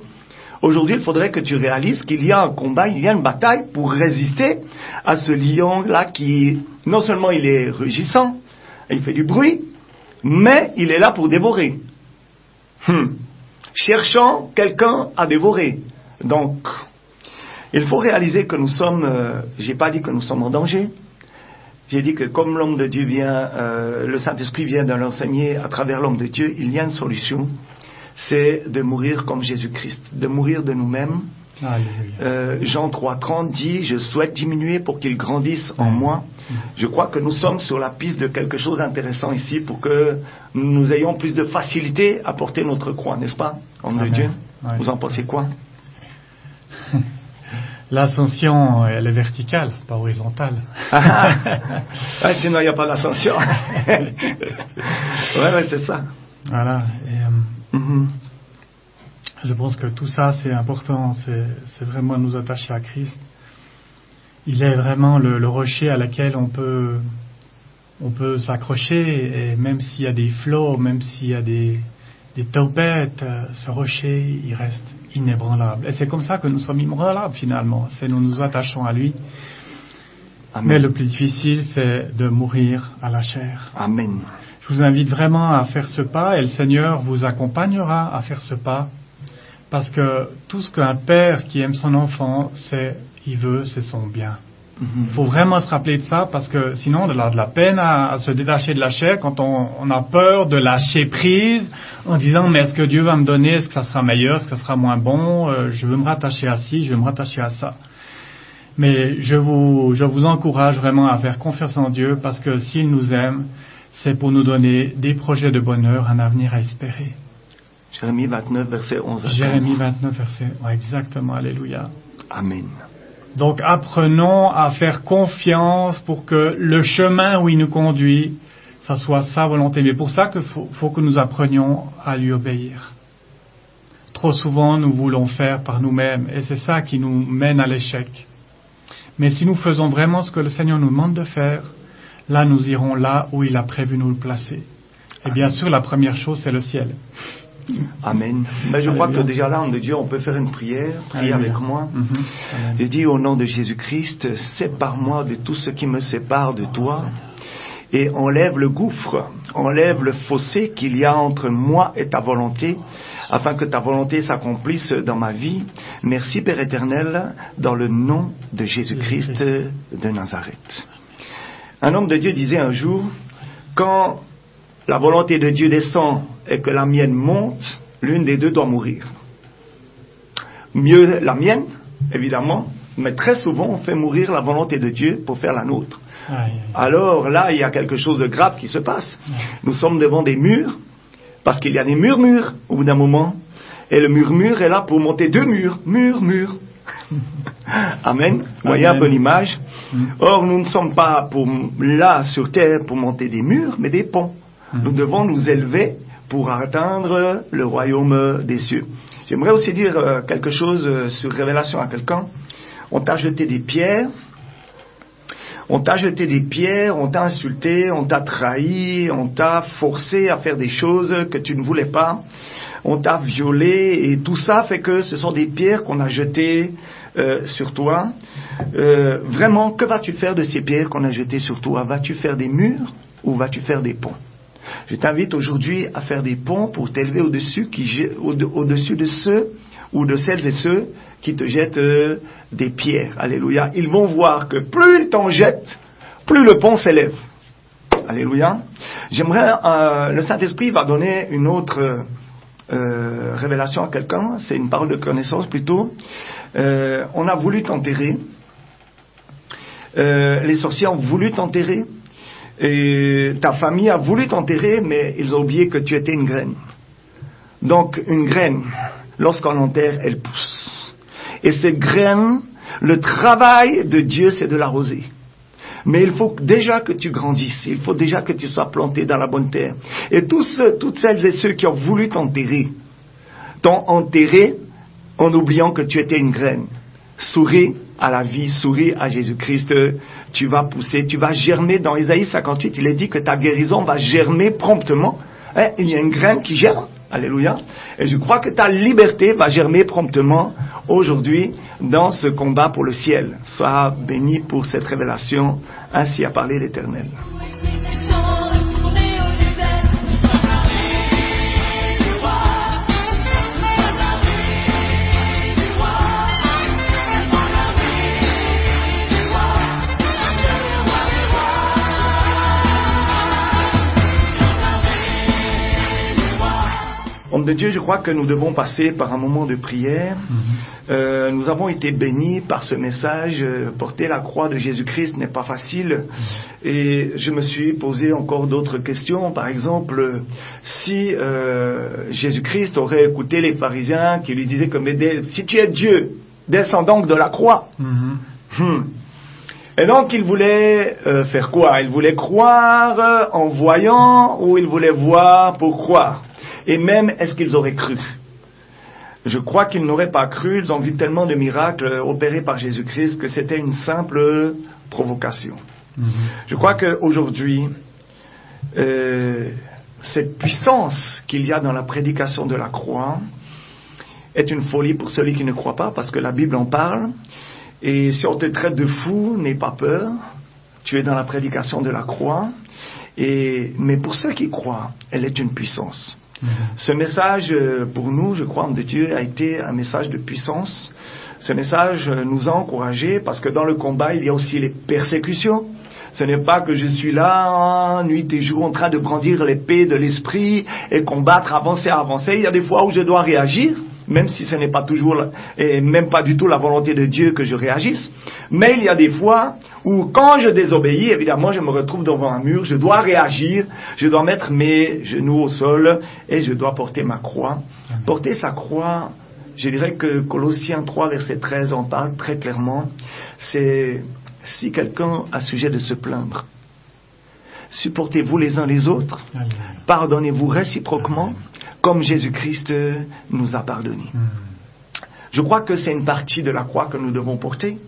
aujourd'hui il faudrait que tu réalises qu'il y a un combat, il y a une bataille pour résister à ce lion-là qui, non seulement il est rugissant, il fait du bruit, mais il est là pour dévorer. Cherchant quelqu'un à dévorer. Donc, il faut réaliser que nous sommes, j'ai pas dit que nous sommes en danger. J'ai dit que comme l'homme de Dieu vient, le Saint-Esprit vient de l'enseigner à travers l'homme de Dieu, il y a une solution. C'est de mourir comme Jésus-Christ, de mourir de nous-mêmes. Jean 3,30 dit, je souhaite diminuer pour qu'il grandisse en moi. Je crois que nous sommes sur la piste de quelque chose d'intéressant ici pour que nous ayons plus de facilité à porter notre croix, n'est-ce pas, homme de Dieu? Vous en pensez quoi? L'ascension, elle est verticale, pas horizontale. Sinon, il n'y a pas d'ascension. ouais, c'est ça. Voilà. Et, je pense que tout ça, c'est important. C'est vraiment nous attacher à Christ. Il est vraiment le rocher à laquelle on peut s'accrocher. Et même s'il y a des flots, même s'il y a des tempêtes, ce rocher, il reste inébranlable. Et c'est comme ça que nous sommes inébranlables finalement. C'est nous attachons à lui. Amen. Mais le plus difficile, c'est de mourir à la chair. Amen. Je vous invite vraiment à faire ce pas et le Seigneur vous accompagnera à faire ce pas. Parce que tout ce qu'un père qui aime son enfant, c'est son bien. Il faut vraiment se rappeler de ça parce que sinon on a de la peine à se détacher de la chair quand on a peur de lâcher prise en disant mais est-ce que Dieu va me donner, est-ce que ça sera meilleur, est-ce que ça sera moins bon, je veux me rattacher à ci, je veux me rattacher à ça. Mais je vous encourage vraiment à faire confiance en Dieu parce que s'il nous aime, c'est pour nous donner des projets de bonheur, un avenir à espérer. Jérémie 29 verset 11 à 15. Jérémie 29 verset, ouais, exactement, alléluia. Amen. Donc apprenons à faire confiance pour que le chemin où il nous conduit, ça soit sa volonté. Mais pour ça qu'il faut que nous apprenions à lui obéir. Trop souvent, nous voulons faire par nous-mêmes et c'est ça qui nous mène à l'échec. Mais si nous faisons vraiment ce que le Seigneur nous demande de faire, là nous irons là où il a prévu nous le placer. Et bien sûr, la première chose, c'est le ciel. Amen. Mais je crois que déjà là, homme de Dieu, on peut faire une prière. Priez avec moi. Je dis au nom de Jésus-Christ, sépare-moi de tout ce qui me sépare de toi et enlève le gouffre, enlève le fossé qu'il y a entre moi et ta volonté, afin que ta volonté s'accomplisse dans ma vie. Merci Père éternel, dans le nom de Jésus-Christ de Nazareth. Un homme de Dieu disait un jour, quand la volonté de Dieu descend et que la mienne monte, l'une des deux doit mourir. Mieux la mienne, évidemment, mais très souvent on fait mourir la volonté de Dieu pour faire la nôtre. Alors là, il y a quelque chose de grave qui se passe. Nous sommes devant des murs, parce qu'il y a des murmures au bout d'un moment, et le murmure est là pour monter deux murs. Mur. Amen. Vous voyez un peu l'image. Or, nous ne sommes pas là sur terre pour monter des murs, mais des ponts. Nous devons nous élever pour atteindre le royaume des cieux. J'aimerais aussi dire quelque chose sur révélation à quelqu'un. On t'a jeté des pierres, on t'a insulté, on t'a trahi, on t'a forcé à faire des choses que tu ne voulais pas, on t'a violé, et tout ça fait que ce sont des pierres qu'on a jetées sur toi. Vraiment, que vas-tu faire de ces pierres qu'on a jetées sur toi? Vas-tu faire des murs ou vas-tu faire des ponts? Je t'invite aujourd'hui à faire des ponts pour t'élever au-dessus de ceux ou de celles et ceux qui te jettent des pierres. Alléluia. Ils vont voir que plus ils t'en jettent, plus le pont s'élève. Alléluia. J'aimerais, le Saint-Esprit va donner une autre révélation à quelqu'un. C'est une parole de connaissance plutôt. On a voulu t'enterrer. Les sorciers ont voulu t'enterrer. Et ta famille a voulu t'enterrer, mais ils ont oublié que tu étais une graine. Donc, une graine, lorsqu'on l'enterre, elle pousse. Et cette graine Le travail de Dieu, c'est de l'arroser. Mais il faut déjà que tu grandisses, il faut déjà que tu sois planté dans la bonne terre. Et toutes celles et ceux qui ont voulu t'enterrer, t'ont enterré en oubliant que tu étais une graine. Souris à la vie, souris à Jésus-Christ, tu vas pousser, tu vas germer. Dans Ésaïe 58, il est dit que ta guérison va germer promptement. Il y a une graine qui germe. Alléluia. Et je crois que ta liberté va germer promptement aujourd'hui dans ce combat pour le ciel. Sois béni pour cette révélation. Ainsi a parlé l'Éternel. Homme de Dieu, je crois que nous devons passer par un moment de prière. Nous avons été bénis par ce message. Porter la croix de Jésus-Christ n'est pas facile. Et je me suis posé encore d'autres questions. Par exemple, si Jésus-Christ aurait écouté les pharisiens qui lui disaient que si tu es Dieu, descends donc de la croix. Et donc il voulait faire quoi? Il voulait croire en voyant ou il voulait voir pour croire? Et même, est-ce qu'ils auraient cru? Je crois qu'ils n'auraient pas cru. Ils ont vu tellement de miracles opérés par Jésus-Christ que c'était une simple provocation. Je crois qu'aujourd'hui, cette puissance qu'il y a dans la prédication de la croix est une folie pour celui qui ne croit pas, parce que la Bible en parle. Et si on te traite de fou, n'aie pas peur. Tu es dans la prédication de la croix. Mais pour ceux qui croient, elle est une puissance. Ce message, pour nous, je crois, homme de Dieu, a été un message de puissance. Ce message nous a encouragés parce que dans le combat, il y a aussi les persécutions. Ce n'est pas que je suis là, nuit et jour, en train de brandir l'épée de l'esprit et combattre, avancer. Il y a des fois où je dois réagir, même si ce n'est pas toujours, et même pas du tout la volonté de Dieu que je réagisse. Mais il y a des fois où, quand je désobéis, évidemment, je me retrouve devant un mur, je dois réagir, je dois mettre mes genoux au sol et je dois porter ma croix. Porter sa croix, je dirais que Colossiens 3, verset 13 en parle très clairement. C'est si quelqu'un a sujet de se plaindre, supportez-vous les uns les autres, pardonnez-vous réciproquement, comme Jésus-Christ nous a pardonné. Je crois que c'est une partie de la croix que nous devons porter.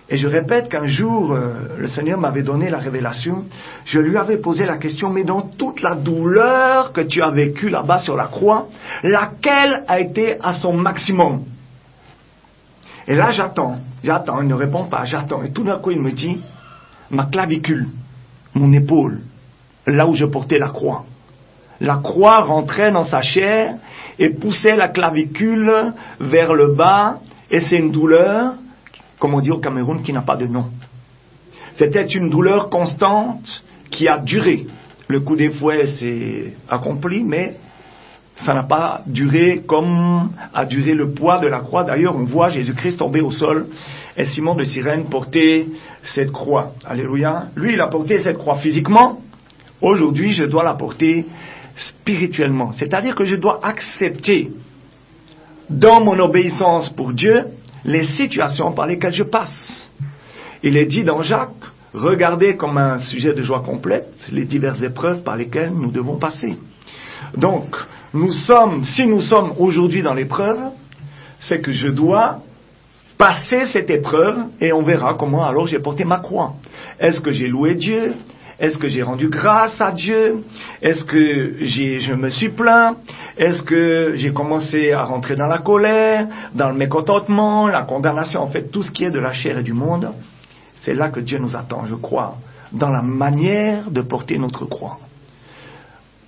Et je répète qu'un jour, le Seigneur m'avait donné la révélation. Je lui avais posé la question, mais dans toute la douleur que tu as vécue là-bas sur la croix, laquelle a été à son maximum? Et là, j'attends, il ne répond pas, j'attends. Et tout d'un coup, il me dit, ma clavicule, mon épaule, là où je portais la croix. La croix rentrait dans sa chair et poussait la clavicule vers le bas. Et c'est une douleur, comme on dit au Cameroun, qui n'a pas de nom. C'était une douleur constante qui a duré. Le coup des fouets s'est accompli, mais ça n'a pas duré comme a duré le poids de la croix. D'ailleurs, on voit Jésus-Christ tomber au sol et Simon de Cyrène porter cette croix. Alléluia. Lui, il a porté cette croix physiquement. Aujourd'hui, je dois la porter spirituellement. C'est-à-dire que je dois accepter, dans mon obéissance pour Dieu, les situations par lesquelles je passe. Il est dit dans Jacques, regardez comme un sujet de joie complète les diverses épreuves par lesquelles nous devons passer. Donc, si nous sommes aujourd'hui dans l'épreuve, c'est que je dois passer cette épreuve et on verra comment alors j'ai porté ma croix. Est-ce que j'ai loué Dieu? Est-ce que j'ai rendu grâce à Dieu? Est-ce que je me suis plaint? Est-ce que j'ai commencé à rentrer dans la colère, dans le mécontentement, la condamnation? En fait, tout ce qui est de la chair et du monde, c'est là que Dieu nous attend, je crois, dans la manière de porter notre croix.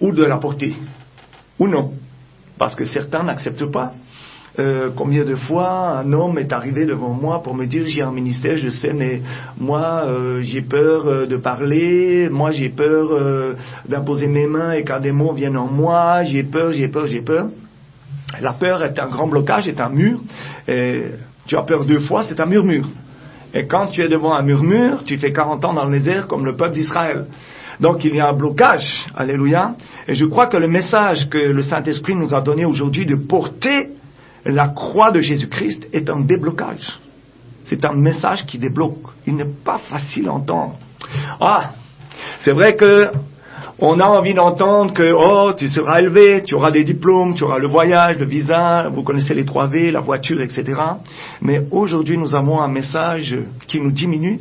Ou de la porter, ou non. Parce que certains n'acceptent pas. Combien de fois un homme est arrivé devant moi pour me dire j'ai un ministère, je sais, mais moi j'ai peur de parler, moi j'ai peur d'imposer mes mains et qu'un démon vienne en moi, j'ai peur. La peur est un grand blocage, est un mur, et tu as peur 2 fois, c'est un murmure. Et quand tu es devant un murmure, tu fais 40 ans dans le désert comme le peuple d'Israël. Donc il y a un blocage, alléluia, et je crois que le message que le Saint-Esprit nous a donné aujourd'hui de porter la croix de Jésus-Christ est un déblocage. C'est un message qui débloque. Il n'est pas facile à entendre. Ah, c'est vrai que on a envie d'entendre que tu seras élevé, tu auras des diplômes, tu auras le voyage, le visa, vous connaissez les 3V, la voiture, etc. Mais aujourd'hui, nous avons un message qui nous diminue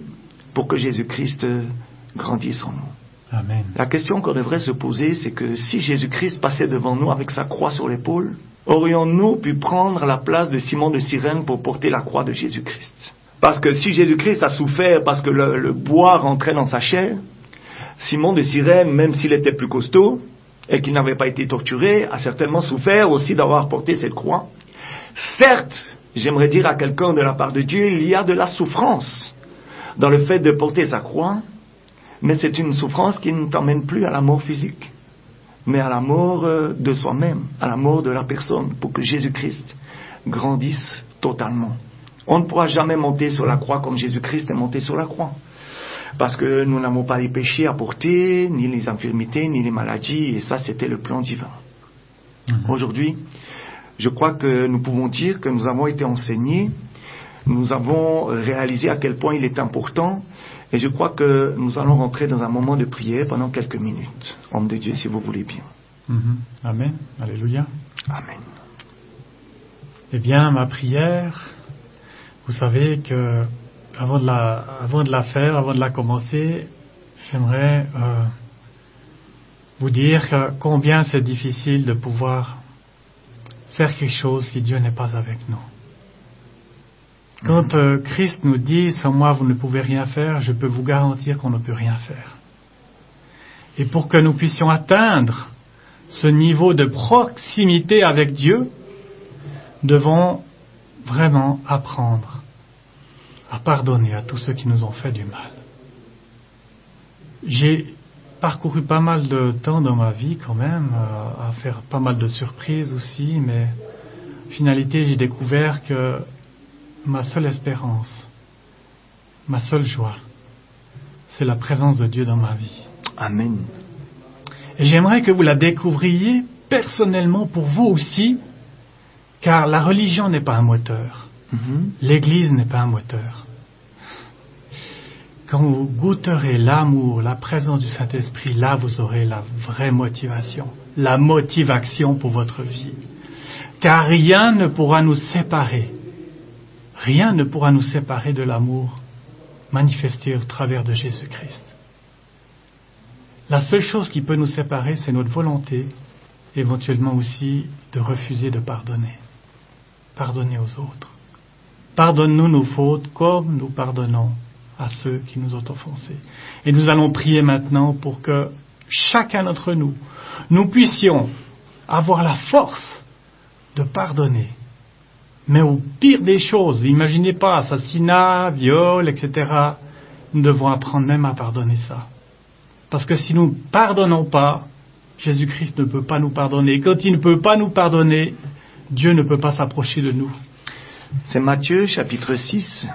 pour que Jésus-Christ grandisse en nous. Amen. La question qu'on devrait se poser, c'est que si Jésus-Christ passait devant nous avec sa croix sur l'épaule, aurions-nous pu prendre la place de Simon de Cyrène pour porter la croix de Jésus-Christ? Parce que si Jésus-Christ a souffert parce que le bois rentrait dans sa chair, Simon de Cyrène, même s'il était plus costaud et qu'il n'avait pas été torturé, a certainement souffert aussi d'avoir porté cette croix. Certes, j'aimerais dire à quelqu'un de la part de Dieu, il y a de la souffrance dans le fait de porter sa croix, mais c'est une souffrance qui ne t'emmène plus à la mort physique, mais à la mort de soi-même, à la mort de la personne, pour que Jésus-Christ grandisse totalement. On ne pourra jamais monter sur la croix comme Jésus-Christ est monté sur la croix. Parce que nous n'avons pas les péchés à porter, ni les infirmités, ni les maladies, et ça c'était le plan divin. Aujourd'hui, je crois que nous pouvons dire que nous avons été enseignés, nous avons réalisé à quel point il est important, et je crois que nous allons rentrer dans un moment de prière pendant quelques minutes. Homme de Dieu, si vous voulez bien. Amen. Alléluia. Amen. Eh bien, ma prière, vous savez que avant de la faire, avant de la commencer, j'aimerais vous dire combien c'est difficile de pouvoir faire quelque chose si Dieu n'est pas avec nous. Quand Christ nous dit « Sans moi, vous ne pouvez rien faire », je peux vous garantir qu'on ne peut rien faire. Et pour que nous puissions atteindre ce niveau de proximité avec Dieu, nous devons vraiment apprendre à pardonner à tous ceux qui nous ont fait du mal. J'ai parcouru pas mal de temps dans ma vie quand même, à faire pas mal de surprises aussi, mais en finalité j'ai découvert que ma seule espérance, ma seule joie, c'est la présence de Dieu dans ma vie. Amen. Et j'aimerais que vous la découvriez personnellement pour vous aussi, car la religion n'est pas un moteur. L'Église n'est pas un moteur. Quand vous goûterez l'amour, la présence du Saint-Esprit, là vous aurez la vraie motivation, la motivation pour votre vie. Car rien ne pourra nous séparer de l'amour manifesté au travers de Jésus-Christ. La seule chose qui peut nous séparer, c'est notre volonté, éventuellement aussi de refuser de pardonner. Pardonner aux autres. Pardonne-nous nos fautes comme nous pardonnons à ceux qui nous ont offensés. Et nous allons prier maintenant pour que chacun d'entre nous, nous puissions avoir la force de pardonner. Mais au pire des choses, imaginez pas, assassinat, viol, etc. Nous devons apprendre même à pardonner ça. Parce que si nous ne pardonnons pas, Jésus-Christ ne peut pas nous pardonner. Et quand il ne peut pas nous pardonner, Dieu ne peut pas s'approcher de nous. C'est Matthieu chapitre 6,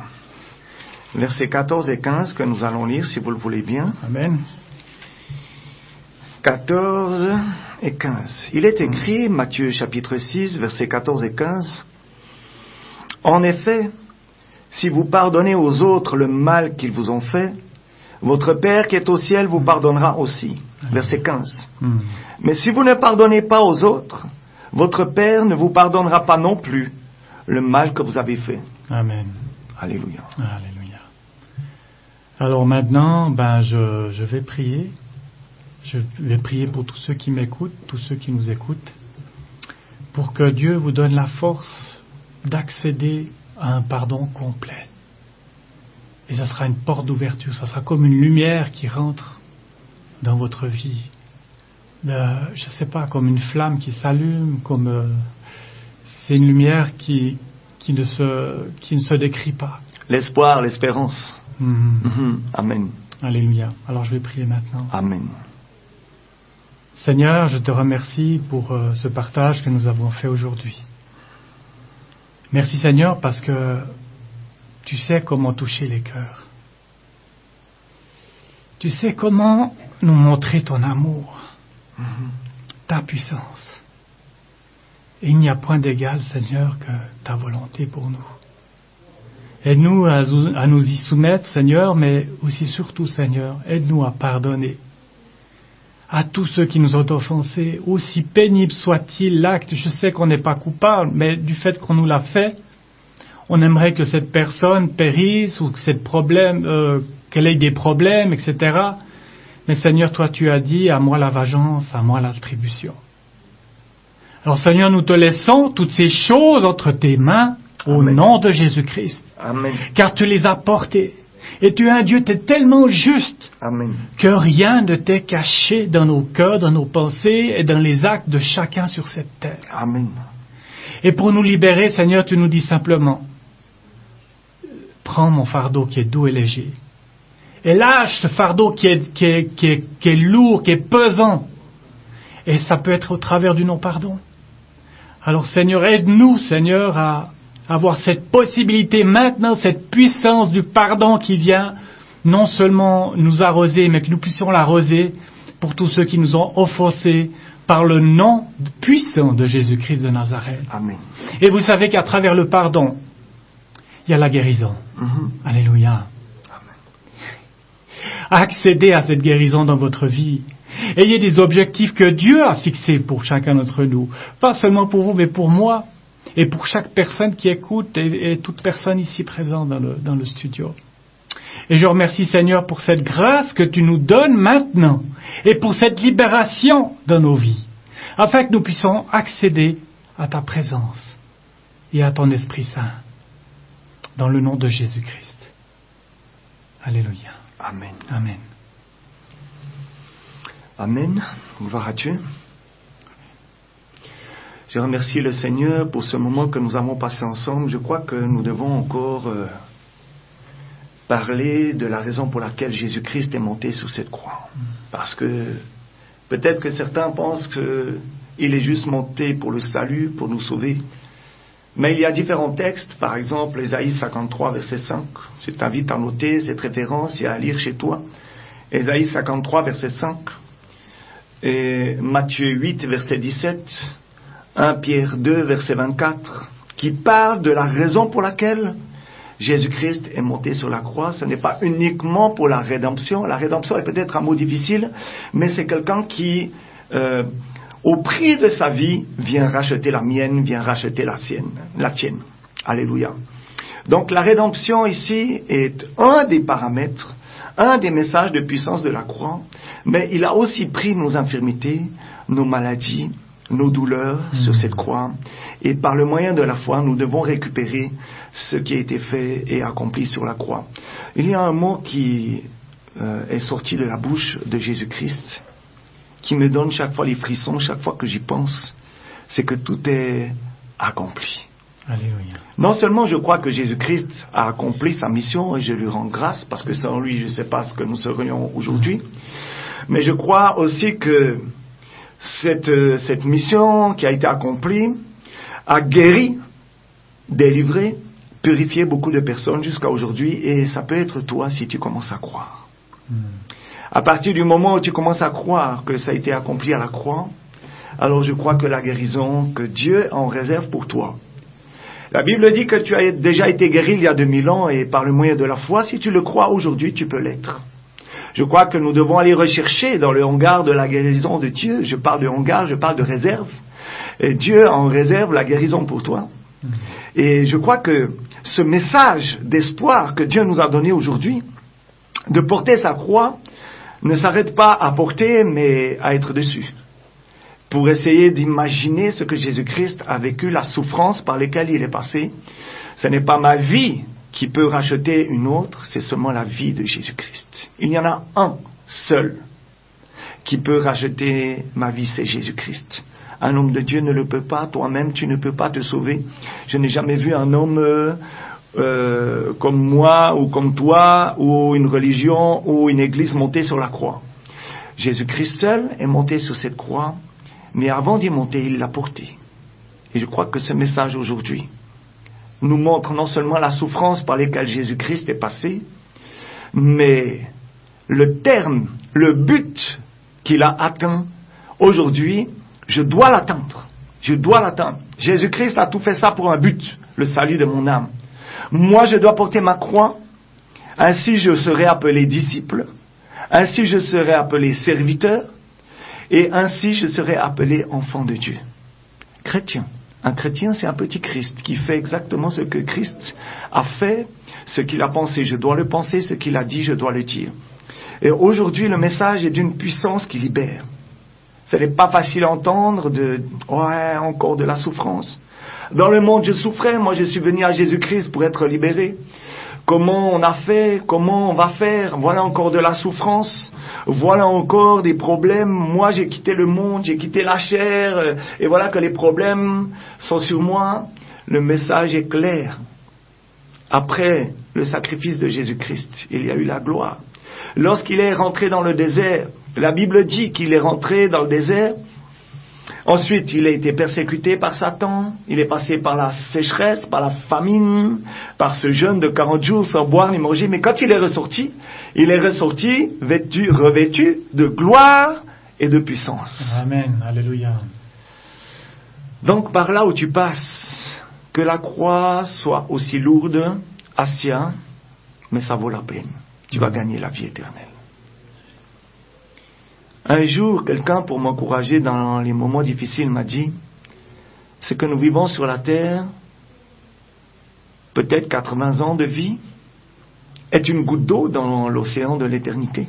versets 14 et 15 que nous allons lire, si vous le voulez bien. Amen. 14 et 15. Il est écrit, Matthieu chapitre 6, versets 14 et 15, « En effet, si vous pardonnez aux autres le mal qu'ils vous ont fait, votre Père qui est au ciel vous pardonnera aussi. » Verset 15. « Mais si vous ne pardonnez pas aux autres, votre Père ne vous pardonnera pas non plus le mal que vous avez fait. » Amen. Alléluia. Alléluia. Alors maintenant, je vais prier. Je vais prier pour tous ceux qui m'écoutent, tous ceux qui nous écoutent, pour que Dieu vous donne la force d'accéder à un pardon complet. Et ça sera une porte d'ouverture, ça sera comme une lumière qui rentre dans votre vie. Je ne sais pas, comme une flamme qui s'allume, c'est une lumière qui ne se décrit pas. L'espoir, l'espérance. Amen. Alléluia. Alors je vais prier maintenant. Amen. Seigneur, je te remercie pour ce partage que nous avons fait aujourd'hui. Merci Seigneur parce que tu sais comment toucher les cœurs. Tu sais comment nous montrer ton amour, ta puissance. Et il n'y a point d'égal, Seigneur, que ta volonté pour nous. Aide-nous à nous y soumettre, Seigneur, mais aussi surtout, Seigneur, aide-nous à pardonner à tous ceux qui nous ont offensés, aussi pénible soit-il l'acte. Je sais qu'on n'est pas coupable, mais du fait qu'on nous l'a fait, on aimerait que cette personne périsse ou que qu'elle ait des problèmes, etc. Mais Seigneur, toi tu as dit, à moi la vengeance, à moi l'attribution. Alors Seigneur, nous te laissons toutes ces choses entre tes mains au nom de Jésus-Christ. Amen. Car tu les as portées. Et tu es un Dieu, tu es tellement juste que rien ne t'est caché dans nos cœurs, dans nos pensées et dans les actes de chacun sur cette terre. Amen. Et pour nous libérer, Seigneur, tu nous dis simplement, prends mon fardeau qui est doux et léger. Et lâche ce fardeau qui est lourd, qui est pesant. Et ça peut être au travers du non-pardon. Alors Seigneur, aide-nous, Seigneur, à avoir cette possibilité maintenant, cette puissance du pardon qui vient non seulement nous arroser, mais que nous puissions l'arroser pour tous ceux qui nous ont offensés par le nom puissant de Jésus-Christ de Nazareth. Amen. Et vous savez qu'à travers le pardon, il y a la guérison. Alléluia. Accédez à cette guérison dans votre vie. Ayez des objectifs que Dieu a fixés pour chacun d'entre nous. Pas seulement pour vous, mais pour moi. Et pour chaque personne qui écoute et toute personne ici présente dans le studio. Et je remercie Seigneur pour cette grâce que tu nous donnes maintenant et pour cette libération dans nos vies, afin que nous puissions accéder à ta présence et à ton Esprit Saint, dans le nom de Jésus-Christ. Alléluia. Amen. Amen. Amen. Gloire à Dieu. Je remercie le Seigneur pour ce moment que nous avons passé ensemble. Je crois que nous devons encore parler de la raison pour laquelle Jésus-Christ est monté sur cette croix. Parce que peut-être que certains pensent qu'il est juste monté pour le salut, pour nous sauver. Mais il y a différents textes, par exemple Ésaïe 53, verset 5. Je t'invite à noter cette référence et à lire chez toi. Ésaïe 53, verset 5. Et Matthieu 8, verset 17. 1 Pierre 2, verset 24, qui parle de la raison pour laquelle Jésus-Christ est monté sur la croix. Ce n'est pas uniquement pour la rédemption. La rédemption est peut-être un mot difficile, mais c'est quelqu'un qui, au prix de sa vie, vient racheter la mienne, vient racheter la tienne. Alléluia. Donc la rédemption ici est un des paramètres, un des messages de puissance de la croix, mais il a aussi pris nos infirmités, nos maladies, nos douleurs sur cette croix, et par le moyen de la foi, nous devons récupérer ce qui a été fait et accompli sur la croix. Il y a un mot qui est sorti de la bouche de Jésus-Christ, qui me donne chaque fois les frissons, chaque fois que j'y pense, c'est que tout est accompli. Alléluia. Non seulement je crois que Jésus-Christ a accompli sa mission, et je lui rends grâce, parce que sans lui, je ne sais pas ce que nous serions aujourd'hui, mais je crois aussi que cette mission qui a été accomplie a guéri, délivré, purifié beaucoup de personnes jusqu'à aujourd'hui, et ça peut être toi si tu commences à croire. À partir du moment où tu commences à croire que ça a été accompli à la croix, alors je crois que la guérison que Dieu en réserve pour toi. La Bible dit que tu as déjà été guéri il y a 2000 ans, et par le moyen de la foi, si tu le crois aujourd'hui, tu peux l'être. Je crois que nous devons aller rechercher dans le hangar de la guérison de Dieu. Je parle de hangar, je parle de réserve. Et Dieu en réserve la guérison pour toi. Et je crois que ce message d'espoir que Dieu nous a donné aujourd'hui, de porter sa croix, ne s'arrête pas à porter, mais à être dessus. Pour essayer d'imaginer ce que Jésus-Christ a vécu, la souffrance par laquelle il est passé. Ce n'est pas ma vie qui peut racheter une autre, c'est seulement la vie de Jésus-Christ. Il y en a un seul qui peut racheter ma vie, c'est Jésus-Christ. Un homme de Dieu ne le peut pas, toi-même tu ne peux pas te sauver. Je n'ai jamais vu un homme comme moi ou comme toi, ou une religion ou une église monter sur la croix. Jésus-Christ seul est monté sur cette croix, mais avant d'y monter, il l'a porté. Et je crois que ce message aujourd'hui nous montre non seulement la souffrance par laquelle Jésus-Christ est passé, mais le terme, le but qu'il a atteint. Aujourd'hui, je dois l'atteindre. Je dois l'atteindre. Jésus-Christ a tout fait ça pour un but, le salut de mon âme. Moi, je dois porter ma croix. Ainsi, je serai appelé disciple. Ainsi, je serai appelé serviteur. Et ainsi, je serai appelé enfant de Dieu. Chrétien. Un chrétien, c'est un petit Christ qui fait exactement ce que Christ a fait, ce qu'il a pensé. Je dois le penser, ce qu'il a dit, je dois le dire. Et aujourd'hui, le message est d'une puissance qui libère. Ce n'est pas facile à entendre encore de la souffrance. Dans le monde, je souffrais. Moi, je suis venu à Jésus-Christ pour être libéré. Comment on a fait? Comment on va faire? Voilà encore de la souffrance. Voilà encore des problèmes. Moi, j'ai quitté le monde, j'ai quitté la chair. Et voilà que les problèmes sont sur moi. Le message est clair. Après le sacrifice de Jésus-Christ, il y a eu la gloire. Lorsqu'il est rentré dans le désert, la Bible dit qu'il est rentré dans le désert. Ensuite, il a été persécuté par Satan. Il est passé par la sécheresse, par la famine, par ce jeûne de 40 jours sans boire ni manger. Mais quand il est ressorti revêtu de gloire et de puissance. Amen. Alléluia. Donc, par là où tu passes, que la croix soit aussi lourde, Assia, mais ça vaut la peine. Tu vas gagner la vie éternelle. Un jour, quelqu'un, pour m'encourager dans les moments difficiles, m'a dit, ce que nous vivons sur la terre, peut-être 80 ans de vie, est une goutte d'eau dans l'océan de l'éternité.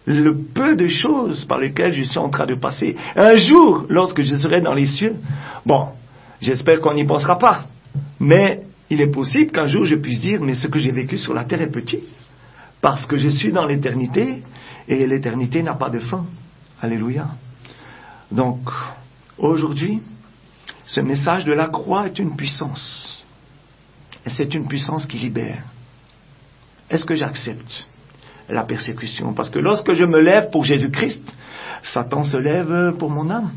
Le peu de choses par lesquelles je suis en train de passer. Un jour, lorsque je serai dans les cieux, bon, j'espère qu'on n'y pensera pas, mais il est possible qu'un jour je puisse dire, mais ce que j'ai vécu sur la terre est petit, parce que je suis dans l'éternité, et l'éternité n'a pas de fin. Alléluia. Donc, aujourd'hui, ce message de la croix est une puissance. Et c'est une puissance qui libère. Est-ce que j'accepte la persécution? Parce que lorsque je me lève pour Jésus-Christ, Satan se lève pour mon âme.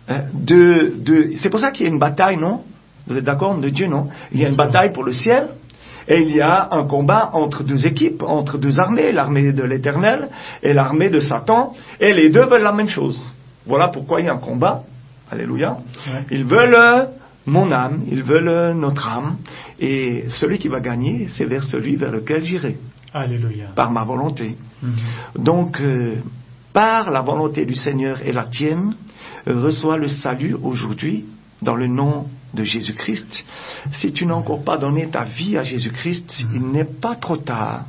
C'est pour ça qu'il y a une bataille, non? Vous êtes d'accord? De Dieu, non? Il y a une bataille pour le ciel. Et il y a un combat entre deux équipes, entre deux armées, l'armée de l'Éternel et l'armée de Satan, et les deux veulent la même chose. Voilà pourquoi il y a un combat. Alléluia. Ouais. Ils veulent mon âme, ils veulent notre âme, et celui qui va gagner, c'est vers celui vers lequel j'irai. Alléluia. Par ma volonté. Donc, par la volonté du Seigneur et la tienne, reçois le salut aujourd'hui, dans le nom de Jésus-Christ. Si tu n'as encore pas donné ta vie à Jésus-Christ, il n'est pas trop tard.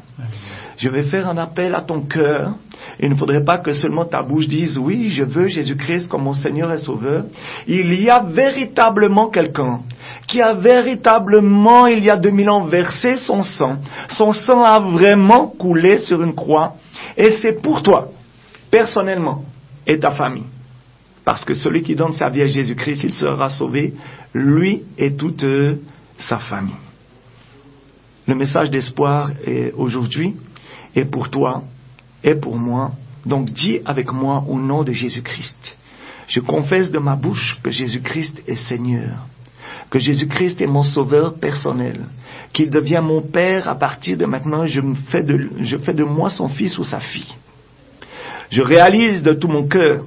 Je vais faire un appel à ton cœur. Il ne faudrait pas que seulement ta bouche dise « Oui, je veux Jésus-Christ comme mon Seigneur et Sauveur ». Il y a véritablement quelqu'un qui a véritablement, il y a 2000 ans, versé son sang. Son sang a vraiment coulé sur une croix. Et c'est pour toi, personnellement, et ta famille. Parce que celui qui donne sa vie à Jésus-Christ, il sera sauvé, lui et toute sa famille. Le message d'espoir est aujourd'hui, et pour toi, et pour moi. Donc dis avec moi au nom de Jésus-Christ. Je confesse de ma bouche que Jésus-Christ est Seigneur, que Jésus-Christ est mon sauveur personnel, qu'il devient mon Père à partir de maintenant, je fais de moi son fils ou sa fille. Je réalise de tout mon cœur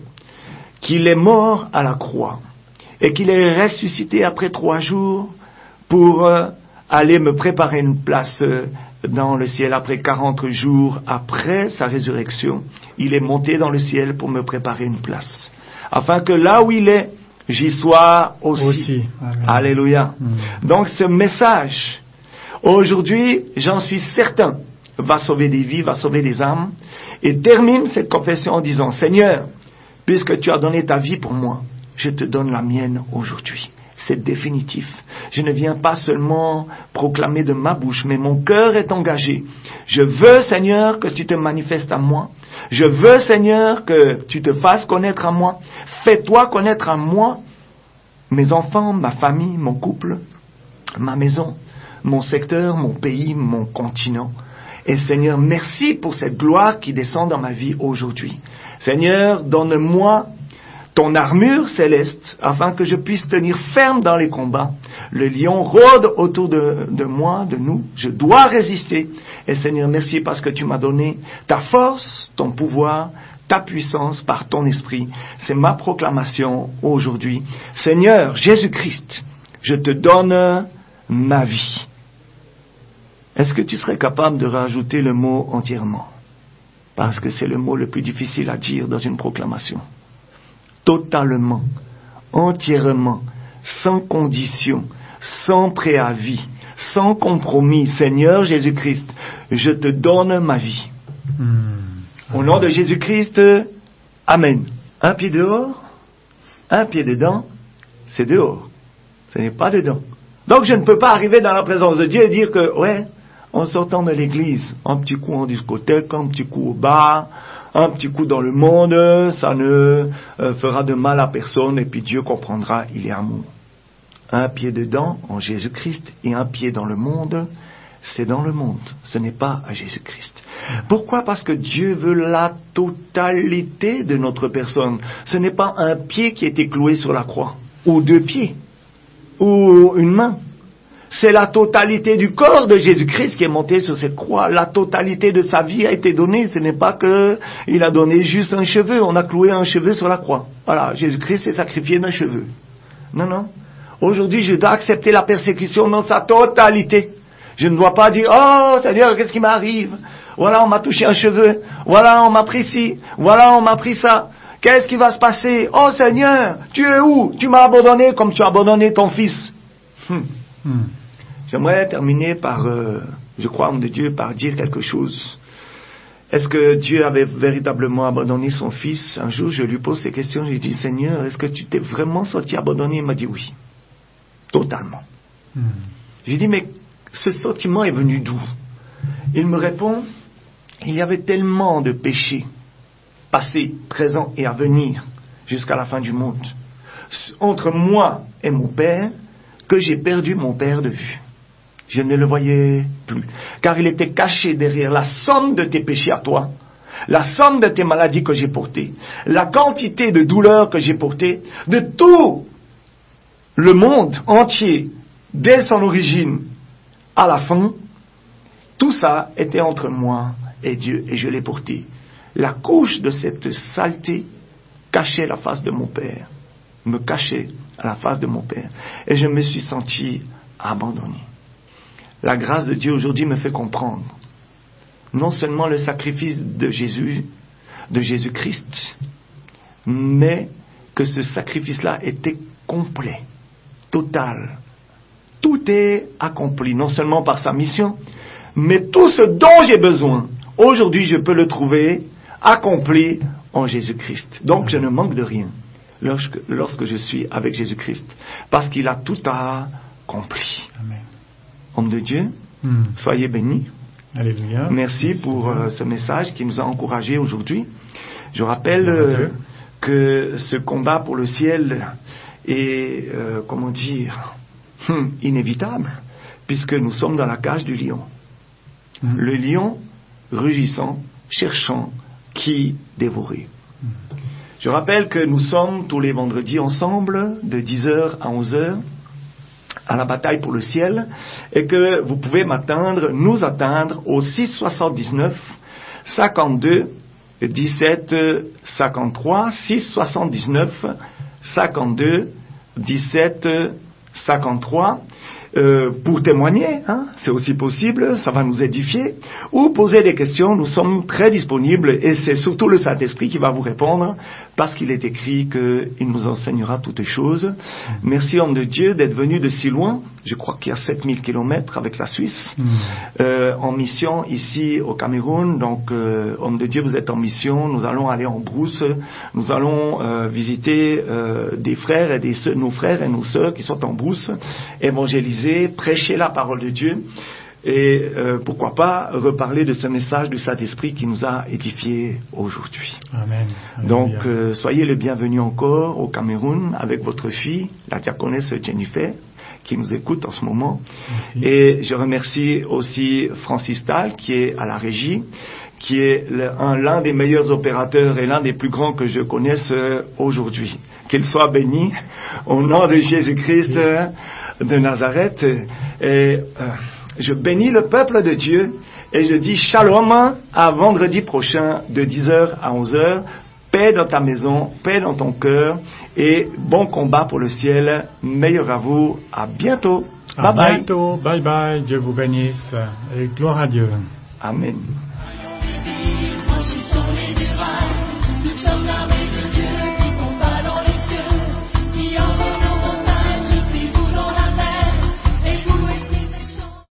qu'il est mort à la croix et qu'il est ressuscité après 3 jours pour aller me préparer une place dans le ciel. Après 40 jours après sa résurrection, il est monté dans le ciel pour me préparer une place, afin que là où il est, j'y sois aussi. Alléluia. Donc ce message, aujourd'hui, j'en suis certain, va sauver des vies, va sauver des âmes, et termine cette confession en disant, Seigneur, puisque tu as donné ta vie pour moi, je te donne la mienne aujourd'hui. C'est définitif. Je ne viens pas seulement proclamer de ma bouche, mais mon cœur est engagé. Je veux, Seigneur, que tu te manifestes à moi. Je veux, Seigneur, que tu te fasses connaître à moi. Fais-toi connaître à moi, mes enfants, ma famille, mon couple, ma maison, mon secteur, mon pays, mon continent. Et Seigneur, merci pour cette gloire qui descend dans ma vie aujourd'hui. Seigneur, donne-moi ton armure céleste, afin que je puisse tenir ferme dans les combats. Le lion rôde autour de moi, de nous. Je dois résister. Et Seigneur, merci parce que tu m'as donné ta force, ton pouvoir, ta puissance par ton esprit. C'est ma proclamation aujourd'hui. Seigneur Jésus-Christ, je te donne ma vie. Est-ce que tu serais capable de rajouter le mot entièrement? Parce que c'est le mot le plus difficile à dire dans une proclamation. Totalement, entièrement, sans condition, sans préavis, sans compromis. Seigneur Jésus-Christ, je te donne ma vie. Au nom de Jésus-Christ, Amen. Un pied dehors, un pied dedans, c'est dehors. Ce n'est pas dedans. Donc je ne peux pas arriver dans la présence de Dieu et dire que, ouais, en sortant de l'église, un petit coup en discothèque, un petit coup au bar, un petit coup dans le monde, ça ne fera de mal à personne et puis Dieu comprendra, il est amour. Un pied dedans, en Jésus-Christ, et un pied dans le monde, c'est dans le monde, ce n'est pas à Jésus-Christ. Pourquoi? Parce que Dieu veut la totalité de notre personne. Ce n'est pas un pied qui a été cloué sur la croix, ou deux pieds, ou une main. C'est la totalité du corps de Jésus-Christ qui est monté sur cette croix. La totalité de sa vie a été donnée. Ce n'est pas que il a donné juste un cheveu. On a cloué un cheveu sur la croix. Voilà, Jésus-Christ s'est sacrifié d'un cheveu. Non, non. Aujourd'hui, je dois accepter la persécution dans sa totalité. Je ne dois pas dire, oh Seigneur, qu'est-ce qui m'arrive? Voilà, on m'a touché un cheveu. Voilà, on m'a pris ci. Voilà, on m'a pris ça. Qu'est-ce qui va se passer? Oh Seigneur, tu es où? Tu m'as abandonné comme tu as abandonné ton fils. J'aimerais terminer par, je crois, homme de Dieu, par dire quelque chose. Est-ce que Dieu avait véritablement abandonné son fils? Un jour, je lui pose ces questions, je lui dis, Seigneur, est-ce que tu t'es vraiment senti abandonné? Il m'a dit oui. Totalement. Je lui dis, mais ce sentiment est venu d'où? Il me répond, il y avait tellement de péchés, passés, présents et à venir, jusqu'à la fin du monde, entre moi et mon père, que j'ai perdu mon père de vue. Je ne le voyais plus, car il était caché derrière la somme de tes péchés à toi, la somme de tes maladies que j'ai portées, la quantité de douleurs que j'ai portées, de tout le monde entier, dès son origine à la fin, tout ça était entre moi et Dieu, et je l'ai porté. La couche de cette saleté cachait la face de mon père, me cachait à la face de mon père, et je me suis senti abandonné. La grâce de Dieu aujourd'hui me fait comprendre non seulement le sacrifice de Jésus, de Jésus-Christ, mais que ce sacrifice-là était complet, total. Tout est accompli, non seulement par sa mission, mais tout ce dont j'ai besoin, aujourd'hui je peux le trouver accompli en Jésus-Christ. Donc je ne manque de rien lorsque je suis avec Jésus-Christ, parce qu'il a tout accompli. Amen. Homme de Dieu, soyez bénis. Alléluia. Merci pour ce message qui nous a encouragés aujourd'hui. Je rappelle que ce combat pour le ciel est, inévitable, puisque nous sommes dans la cage du lion. Le lion rugissant, cherchant qui dévorer. Je rappelle que nous sommes tous les vendredis ensemble, de 10h à 11h, à la bataille pour le ciel, et que vous pouvez nous atteindre au 679 52 17 53, 679 52 17 53, pour témoigner, c'est aussi possible, ça va nous édifier, ou poser des questions, nous sommes très disponibles, et c'est surtout le Saint-Esprit qui va vous répondre, parce qu'il est écrit qu'il nous enseignera toutes les choses. Merci, homme de Dieu, d'être venu de si loin, je crois qu'il y a 7000 kilomètres avec la Suisse, en mission ici au Cameroun. Donc, homme de Dieu, vous êtes en mission, nous allons aller en brousse, nous allons visiter des frères et nos frères et nos sœurs qui sont en brousse, évangéliser, prêcher la parole de Dieu et pourquoi pas reparler de ce message du Saint-Esprit qui nous a édifiés aujourd'hui. Amen. Donc soyez les bienvenus encore au Cameroun avec votre fille, la diaconesse Jennifer, qui nous écoute en ce moment. Merci. Et je remercie aussi Francis Tal qui est à la régie, qui est l'un des meilleurs opérateurs et l'un des plus grands que je connaisse aujourd'hui. Qu'il soit béni au nom de Jésus-Christ de Nazareth. Et je bénis le peuple de Dieu et je dis shalom à vendredi prochain de 10h à 11h. Paix dans ta maison, paix dans ton cœur et bon combat pour le ciel. Meilleur à vous. À bientôt. À Bye bye. bientôt. Bye bye. Dieu vous bénisse. Et gloire à Dieu. Amen. Dans les